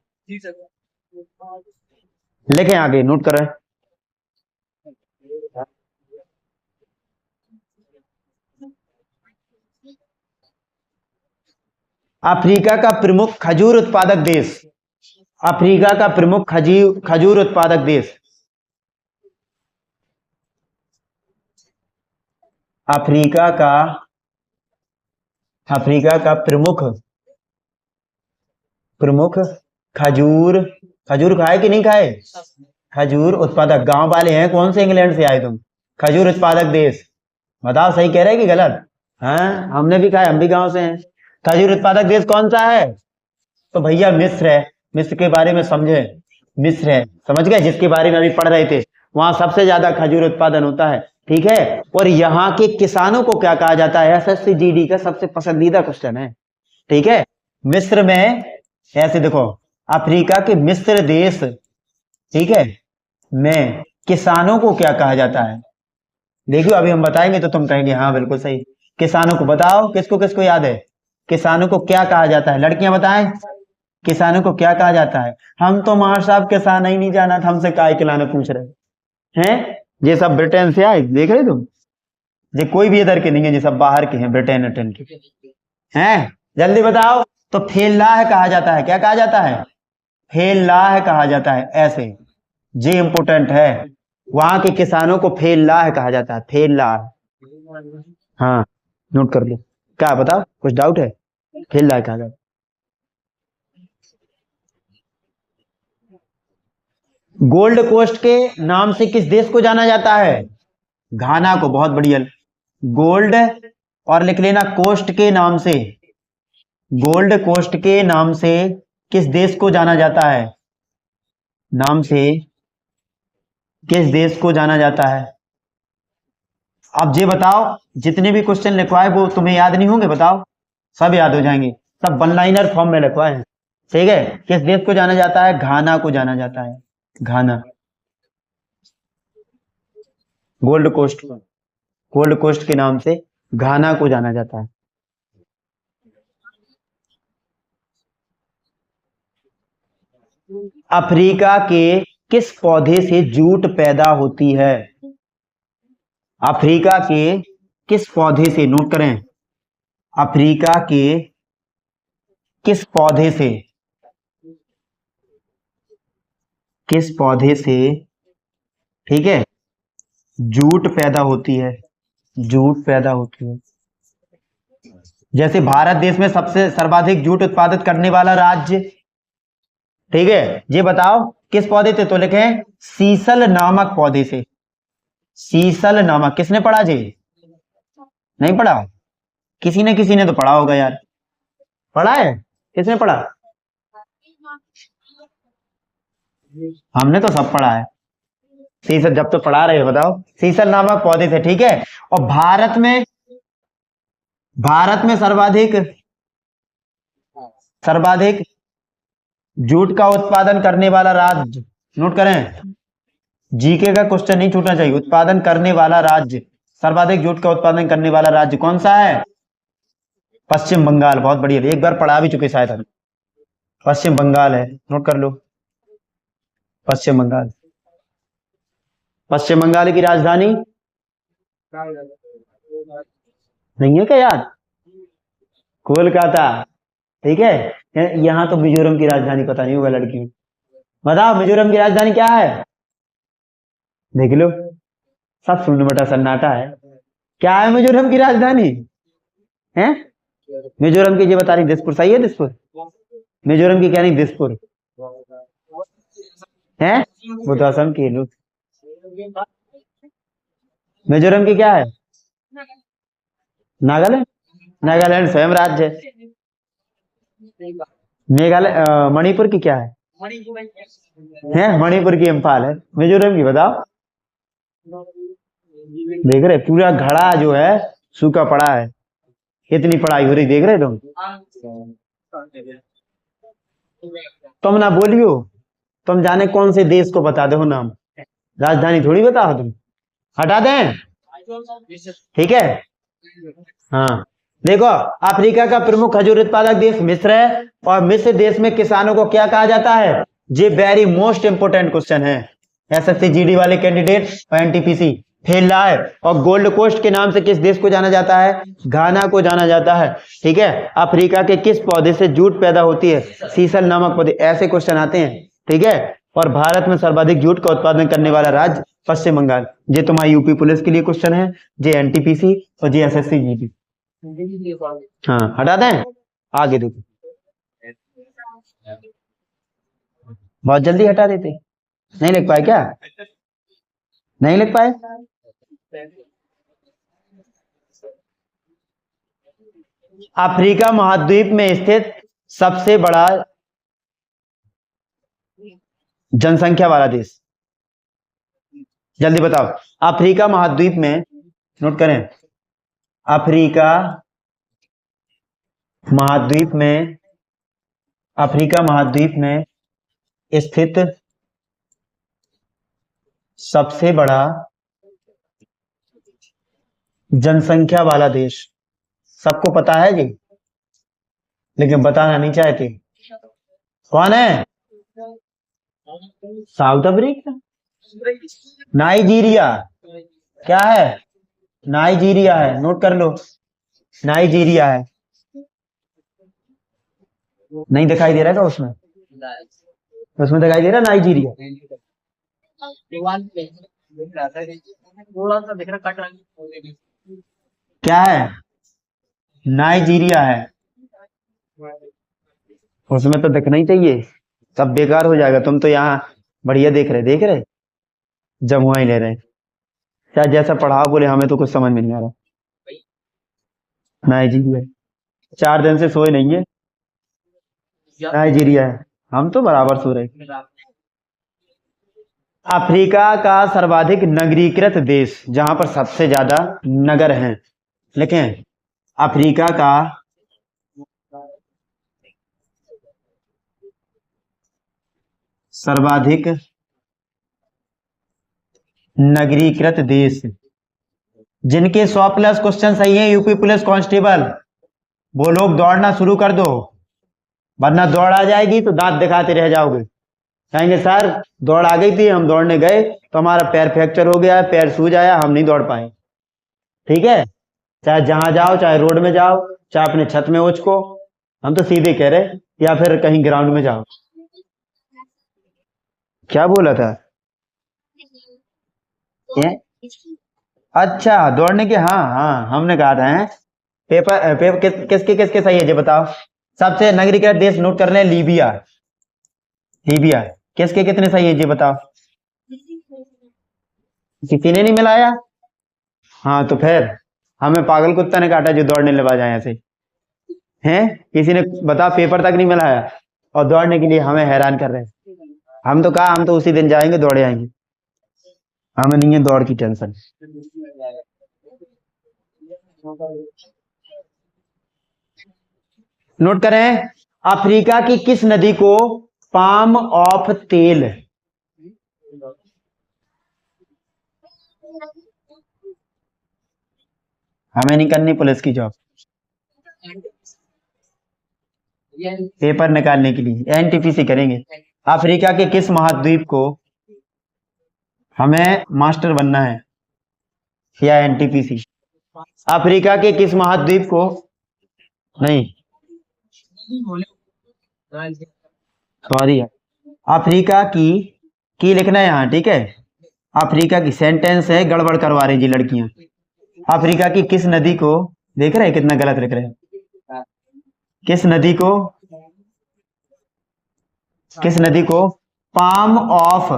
[SPEAKER 1] लिखें आगे, नोट करें। अफ्रीका का प्रमुख खजूर उत्पादक देश, अफ्रीका का प्रमुख खजूर उत्पादक देश, अफ्रीका का प्रमुख खजूर, खजूर खाए कि नहीं खाए? खजूर उत्पादक, गांव वाले हैं, कौन से इंग्लैंड से आए तुम? खजूर उत्पादक देश, बताओ सही कह रहे हैं कि गलत? हाँ, हमने भी खाए, हम भी गांव से हैं। खजूर उत्पादक देश कौन सा है? तो भैया मिस्र है। मिस्र के बारे में समझे, मिस्र है, समझ गए, जिसके बारे में अभी पढ़ रहे थे। वहां सबसे ज्यादा खजूर उत्पादन होता है। ठीक है, और यहाँ के किसानों को क्या कहा जाता है? एसएससी जीडी का सबसे पसंदीदा क्वेश्चन है। ठीक है, मिस्र में, ऐसे देखो, अफ्रीका के मिस्र देश, ठीक है, में किसानों को क्या कहा जाता है? देखियो, अभी हम बताएंगे तो तुम कहेंगे हाँ बिल्कुल सही। किसानों को बताओ, किसको किसको याद है? किसानों को क्या कहा जाता है? लड़कियां बताएं, किसानों को क्या कहा जाता है? हम तो मार साहब किसान ही नहीं जाना था, हमसे काय खिलाने पूछ रहे हैं। ये सब ब्रिटेन से आए, देख रहे तुम, ये कोई भी इधर के नहीं है, ये सब बाहर के हैं, ब्रिटेन अटेन के हैं। जल्दी बताओ। तो फेल्लाह कहा जाता है, क्या कहा जाता है? फेल्लाह कहा जाता है, ऐसे, जे इंपोर्टेंट है। वहां के किसानों को फेल्लाह कहा जाता है, फेल्लाह। हाँ, नोट कर लो। क्या बताओ, कुछ डाउट है? फेल्लाह कहा जाता है। गोल्ड कोस्ट के नाम से किस देश को जाना जाता है? घाना को, बहुत बढ़िया। गोल्ड, और लिख लेना कोस्ट के नाम से, गोल्ड कोस्ट के नाम से किस देश को जाना जाता है? नाम से किस देश को जाना जाता है? अब ये बताओ, जितने भी क्वेश्चन लिखवाए वो तुम्हें याद नहीं होंगे, बताओ, सब याद हो जाएंगे, सब वन लाइनर फॉर्म में लिखवाए हैं। ठीक है, किस देश को जाना जाता है? घाना को जाना जाता है, घाना। गोल्ड कोस्ट, गोल्ड कोस्ट के नाम से घाना को जाना जाता है। अफ्रीका के किस पौधे से जूट पैदा होती है? अफ्रीका के किस पौधे से, नोट करें, अफ्रीका के किस पौधे से, किस पौधे से, ठीक है, जूट पैदा होती है, जूट पैदा होती है। जैसे भारत देश में सबसे सर्वाधिक जूट उत्पादित करने वाला राज्य, ठीक है, ये बताओ किस पौधे से? तो लिखे सीसल नामक पौधे से, सीसल नामक। किसने पढ़ा जी? नहीं पढ़ा? किसी ने तो पढ़ा होगा यार, पढ़ा है? किसने पढ़ा? हमने तो सब पढ़ा है। सीसल, जब तो पढ़ा रहे हो बताओ, सीसल नामक पौधे से, ठीक है। और भारत में, भारत में सर्वाधिक, सर्वाधिक जूट का उत्पादन करने वाला राज्य, नोट करें, जीके का क्वेश्चन नहीं छूटना चाहिए। उत्पादन करने वाला राज्य, सर्वाधिक जूट का उत्पादन करने वाला राज्य कौन सा है? पश्चिम बंगाल, बहुत बढ़िया, एक बार पढ़ा भी चुके शायद हम। पश्चिम बंगाल है, नोट कर लो, पश्चिम बंगाल। पश्चिम बंगाल की राजधानी नहीं है क्या याद? कोलकाता, ठीक है। यहाँ तो मिजोरम की राजधानी पता नहीं होगा लड़की, बताओ मिजोरम की राजधानी क्या है? देख लो, सब शून्य बटा सन्नाटा है। क्या है मिजोरम की राजधानी? है मिजोरम की, ये बता रही दिसपुर, सही है दिसपुर? मिजोरम की क्या नहीं, दिसपुर है, वो तो असम की है। मिजोरम की क्या है? नागालैंड, नागालैंड स्वयं राज्य है। मेघालय, मणिपुर की क्या है? मणिपुर की इम्फाल है। मिजोरम की बताओ, देख रहे पूरा घड़ा जो है सूखा पड़ा है, इतनी पढ़ाई हो रही, देख रहे तुम। तुम ना बोलियो, तुम जाने कौन से देश को बता दो नाम, राजधानी थोड़ी बताओ तुम। हटा दें, ठीक है। हाँ देखो, अफ्रीका का प्रमुख खजूर उत्पादक देश मिस्र है, और मिस्र देश में किसानों को क्या कहा जाता है? ये वेरी मोस्ट इंपोर्टेंट क्वेश्चन है, एसएससी जीडी वाले कैंडिडेट और एनटीपीसी फेल रहा है। और गोल्ड कोस्ट के नाम से किस देश को जाना जाता है? घाना को जाना जाता है, ठीक है। अफ्रीका के किस पौधे से जूट पैदा होती है? सीसल नामक पौधे। ऐसे क्वेश्चन आते हैं, ठीक है। और भारत में सर्वाधिक जूट का उत्पादन करने वाला राज्य पश्चिम बंगाल। ये तुम्हारी यूपी पुलिस के लिए क्वेश्चन है, जे एनटीपीसी और जे एसएससी जीडी। हाँ हटा दें, आगे देखो, बहुत जल्दी हटा देते। नहीं लिख पाए क्या? नहीं लिख पाए? अफ्रीका महाद्वीप में स्थित सबसे बड़ा जनसंख्या वाला देश, जल्दी बताओ। अफ्रीका महाद्वीप में, नोट करें, अफ्रीका महाद्वीप में, अफ्रीका महाद्वीप में स्थित सबसे बड़ा जनसंख्या वाला देश, सबको पता है जी, लेकिन बताना नहीं चाहते। कौन है? South Africa, Nigeria. क्या है? नाइजीरिया है, नोट कर लो, नाइजीरिया है। नहीं दिखाई दे रहा है उसमें? उसमें दिखाई दे रहा नाइजीरिया। क्या है? नाइजीरिया है, उसमें तो दिखना ही चाहिए, सब बेकार हो जाएगा। तुम तो यहाँ बढ़िया देख रहे जमुआ ही ले रहे, चाहे जैसा पढ़ाओ, बोले हमें तो कुछ समझ में नहीं आ रहा। नाइजीरिया, 4 दिन से सोए नहीं है, नाइजीरिया है, हम तो बराबर सो रहे। अफ्रीका का सर्वाधिक नगरीकृत देश, जहां पर सबसे ज्यादा नगर हैं, लेकिन अफ्रीका का सर्वाधिक नगरीकृत देश, जिनके 100+ क्वेश्चन सही है, यूपी पुलिस कांस्टेबल, वो लोग दौड़ना शुरू कर दो, वरना दौड़ आ जाएगी तो दांत दिखाते रह जाओगे। कहेंगे सर दौड़ आ गई थी, हम दौड़ने गए तो हमारा पैर फ्रैक्चर हो गया, पैर सूज आया, हम नहीं दौड़ पाए। ठीक है, चाहे जहां जाओ, चाहे रोड में जाओ, चाहे अपने छत में उचको, हम तो सीधे कह रहे, या फिर कहीं ग्राउंड में जाओ। क्या बोला था? ये? अच्छा दौड़ने के, हाँ हाँ हमने कहा था। पेपर किसके किसके सही है जी बताओ। सबसे नगरीकृत देश नोट कर ले, लीबिया। लीबिया किसके कितने सही है जी बताओ। किसी ने नहीं मिलाया? हाँ तो फिर हमें पागल कुत्ता ने काटा जो दौड़ने लगा जाए ऐसे हैं। किसी ने बता पेपर तक नहीं मिलाया और दौड़ने के लिए हमें हैरान कर रहे हैं। हम तो कहा हम तो उसी दिन जाएंगे, दौड़े आएंगे, हमें नहीं है दौड़ की टेंशन। नोट करें, अफ्रीका की किस नदी को पाम ऑफ तेल, हमें नहीं करनी पुलिस की जॉब, पेपर निकालने के लिए एनटीपीसी करेंगे। अफ्रीका के किस महाद्वीप को हमें मास्टर बनना है, या एनटीपीसी? अफ्रीका के किस महाद्वीप को, नहीं सॉरी, अफ्रीका की लिखना है यहाँ, ठीक है। अफ्रीका की सेंटेंस है, गड़बड़ करवा रही जी लड़कियां। अफ्रीका की किस नदी को, देख रहे हैं कितना गलत लिख रहे हैं, किस नदी को, किस नदी को पाम ऑफ,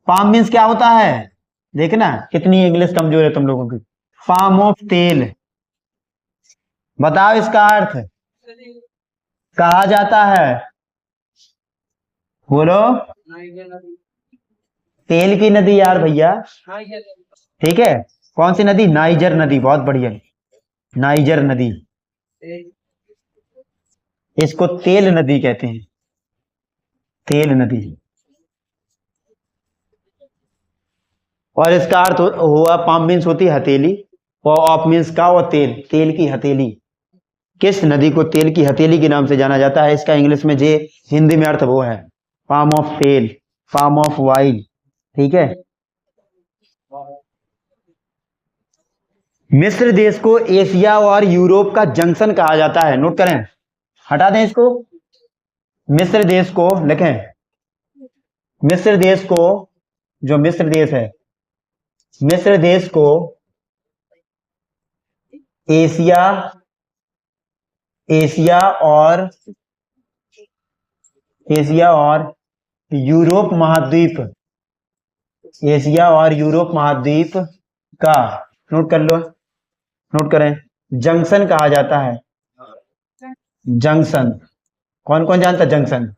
[SPEAKER 1] पाम मीन्स क्या होता है, देखना कितनी इंग्लिश कमजोर है तुम लोगों की। पाम ऑफ तेल, बताओ इसका अर्थ कहा जाता है, बोलो। तेल की नदी यार भैया, ठीक है। कौन सी नदी? नाइजर नदी, बहुत बढ़िया, नाइजर नदी। इसको तेल नदी कहते हैं, तेल नदी। और इसका अर्थ हुआ, पाम मीन्स होती है हथेली, और ऑफ मीन्स का, और तेल, तेल की हथेली। किस नदी को तेल की हथेली के नाम से जाना जाता है? इसका इंग्लिश में जे, हिंदी में अर्थ वो है पाम ऑफ तेल, पाम ऑफ वाइल। ठीक है। मिस्र देश को एशिया और यूरोप का जंक्शन कहा जाता है। नोट करें, हटा दें इसको। मिस्र देश को लिखें, मिस्र देश को, जो मिस्र देश है, मिस्र देश को एशिया, एशिया और, एशिया और यूरोप महाद्वीप, एशिया और यूरोप महाद्वीप का, नोट कर लो, नोट करें, जंक्शन कहा जाता है। जंक्शन, कौन कौन जानता है जंक्शन?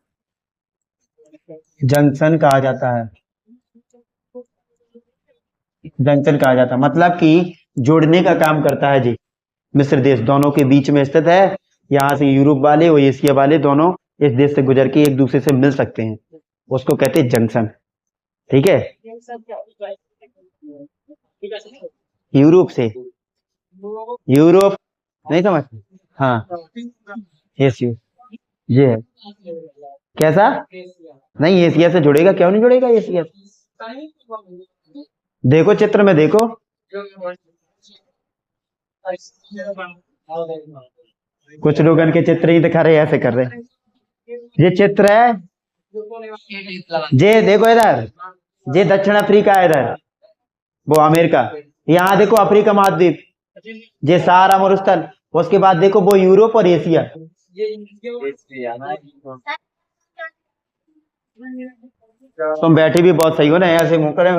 [SPEAKER 1] जंक्शन कहा जाता है, जंक्शन कहा जाता है, मतलब कि जोड़ने का काम करता है जी। मिस्र देश दोनों के बीच में स्थित है। यहाँ से यूरोप वाले और एशिया वाले दोनों इस देश से गुजर के एक दूसरे से मिल सकते हैं, उसको कहते हैं जंक्शन। ठीक है। यूरोप से, यूरोप, नहीं समझ? हाँ, यस यू, ये है। कैसा? नहीं, एशिया से जुड़ेगा, क्यों नहीं जुड़ेगा एशिया से? देखो चित्र में देखो, कुछ लोग इनके चित्र ही दिखा रहे, ऐसे कर रहे। ये चित्र है, ये देखो इधर, ये दक्षिण अफ्रीका है, इधर वो अमेरिका, यहाँ देखो अफ्रीका महाद्वीप, ये सहारा मरुस्थल, उसके बाद देखो वो यूरोप और एशिया। तुम बैठे भी बहुत सही हो ना, ऐसे मुंह करे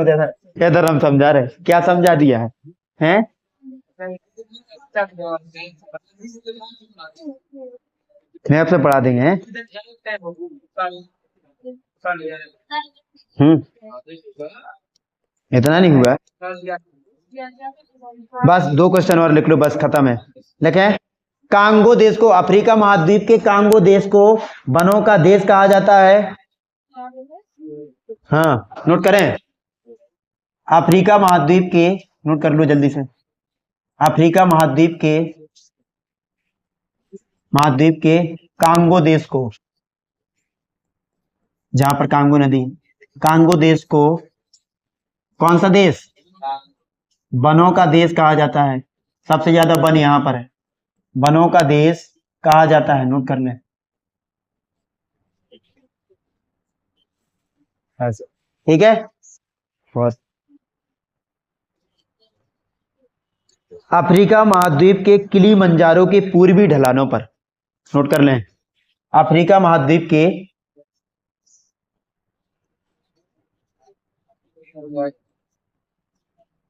[SPEAKER 1] इधर हम समझा रहे, क्या समझा दिया है, हैं? मैप से पढ़ा देंगे, हैं? इतना नहीं हुआ, बस 2 क्वेश्चन और लिख लो, बस खत्म है। लिखे, कांगो देश को, अफ्रीका महाद्वीप के कांगो देश को वनों का देश कहा जाता है। हाँ, नोट करें, अफ्रीका महाद्वीप के, नोट कर लो जल्दी से, अफ्रीका महाद्वीप के, महाद्वीप के कांगो देश को, जहां पर कांगो नदी, कांगो देश को कौन सा देश? वनों का देश कहा जाता है। सबसे ज्यादा वन यहां पर है, वनों का देश कहा जाता है। नोट कर लें, ठीक है। अफ्रीका महाद्वीप के किलीमंजारो के पूर्वी ढलानों पर, नोट कर लें, अफ्रीका महाद्वीप के,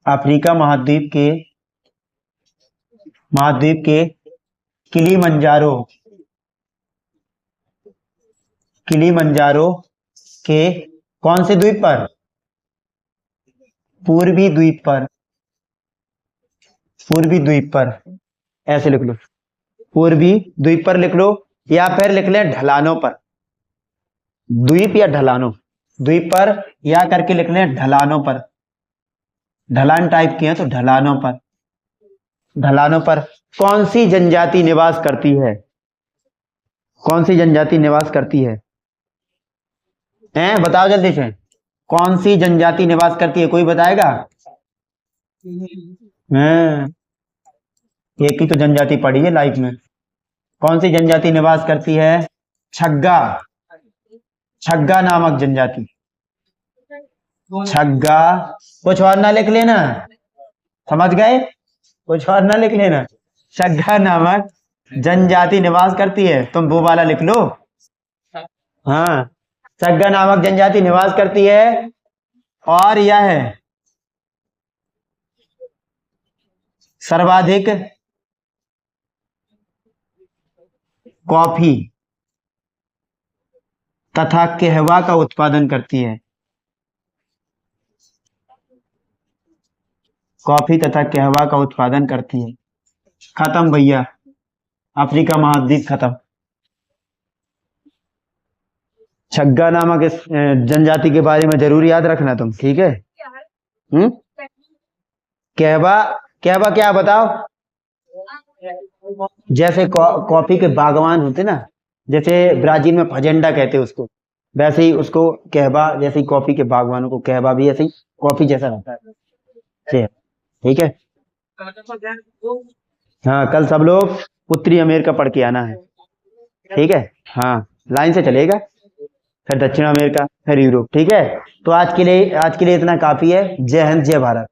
[SPEAKER 1] अफ्रीका महाद्वीप के, महाद्वीप के किलीमंजारो, किलीमंजारो के कौन से द्वीप पर? पूर्वी द्वीप पर, पूर्वी द्वीप पर, ऐसे लिख लो, पूर्वी द्वीप पर लिख लो, या फिर लिख लें ढलानों पर, द्वीप या ढलानों, द्वीप पर या करके लिख लें ढलानों पर, ढलान टाइप की है तो ढलानों पर, ढलानों पर कौन सी जनजाति निवास करती है? कौन सी जनजाति निवास करती है? हैं, बताओ जल्दी से, कौन सी जनजाति निवास करती है, कोई बताएगा? हैं, एक ही तो जनजाति पड़ी है लाइफ में, कौन सी जनजाति निवास करती है? छग्गा, छग्गा नामक जनजाति, छग्गा, कुछ और ना लिख लेना, समझ गए? कुछ और ना लिख लेना, छग्गा नामक जनजाति निवास करती है, तुम वो वाला लिख लो। हाँ, छग्गा नामक जनजाति निवास करती है, और यह है सर्वाधिक कॉफी तथा कहवा का उत्पादन करती है। कॉफी तथा कहवा का उत्पादन करती है। खत्म भैया, अफ्रीका महाद्वीप खत्म। छग्गा नामक इस जनजाति के बारे में जरूर याद रखना तुम, ठीक है। कहवा, कहवा क्या बताओ। जैसे कॉफी के बागवान होते ना, जैसे ब्राजील में फजेंडा कहते हैं उसको, वैसे ही उसको कहवा, जैसे ही कॉफी के बागवानों को कहवा भी ऐसे ही कॉफी जैसा रहता है, ठीक है। हाँ, कल सब लोग उत्तरी अमेरिका पढ़ के आना है, ठीक है। हाँ, लाइन से चलेगा, फिर दक्षिण अमेरिका, फिर यूरोप, ठीक है। तो आज के लिए इतना काफी है। जय हिंद, जय भारत।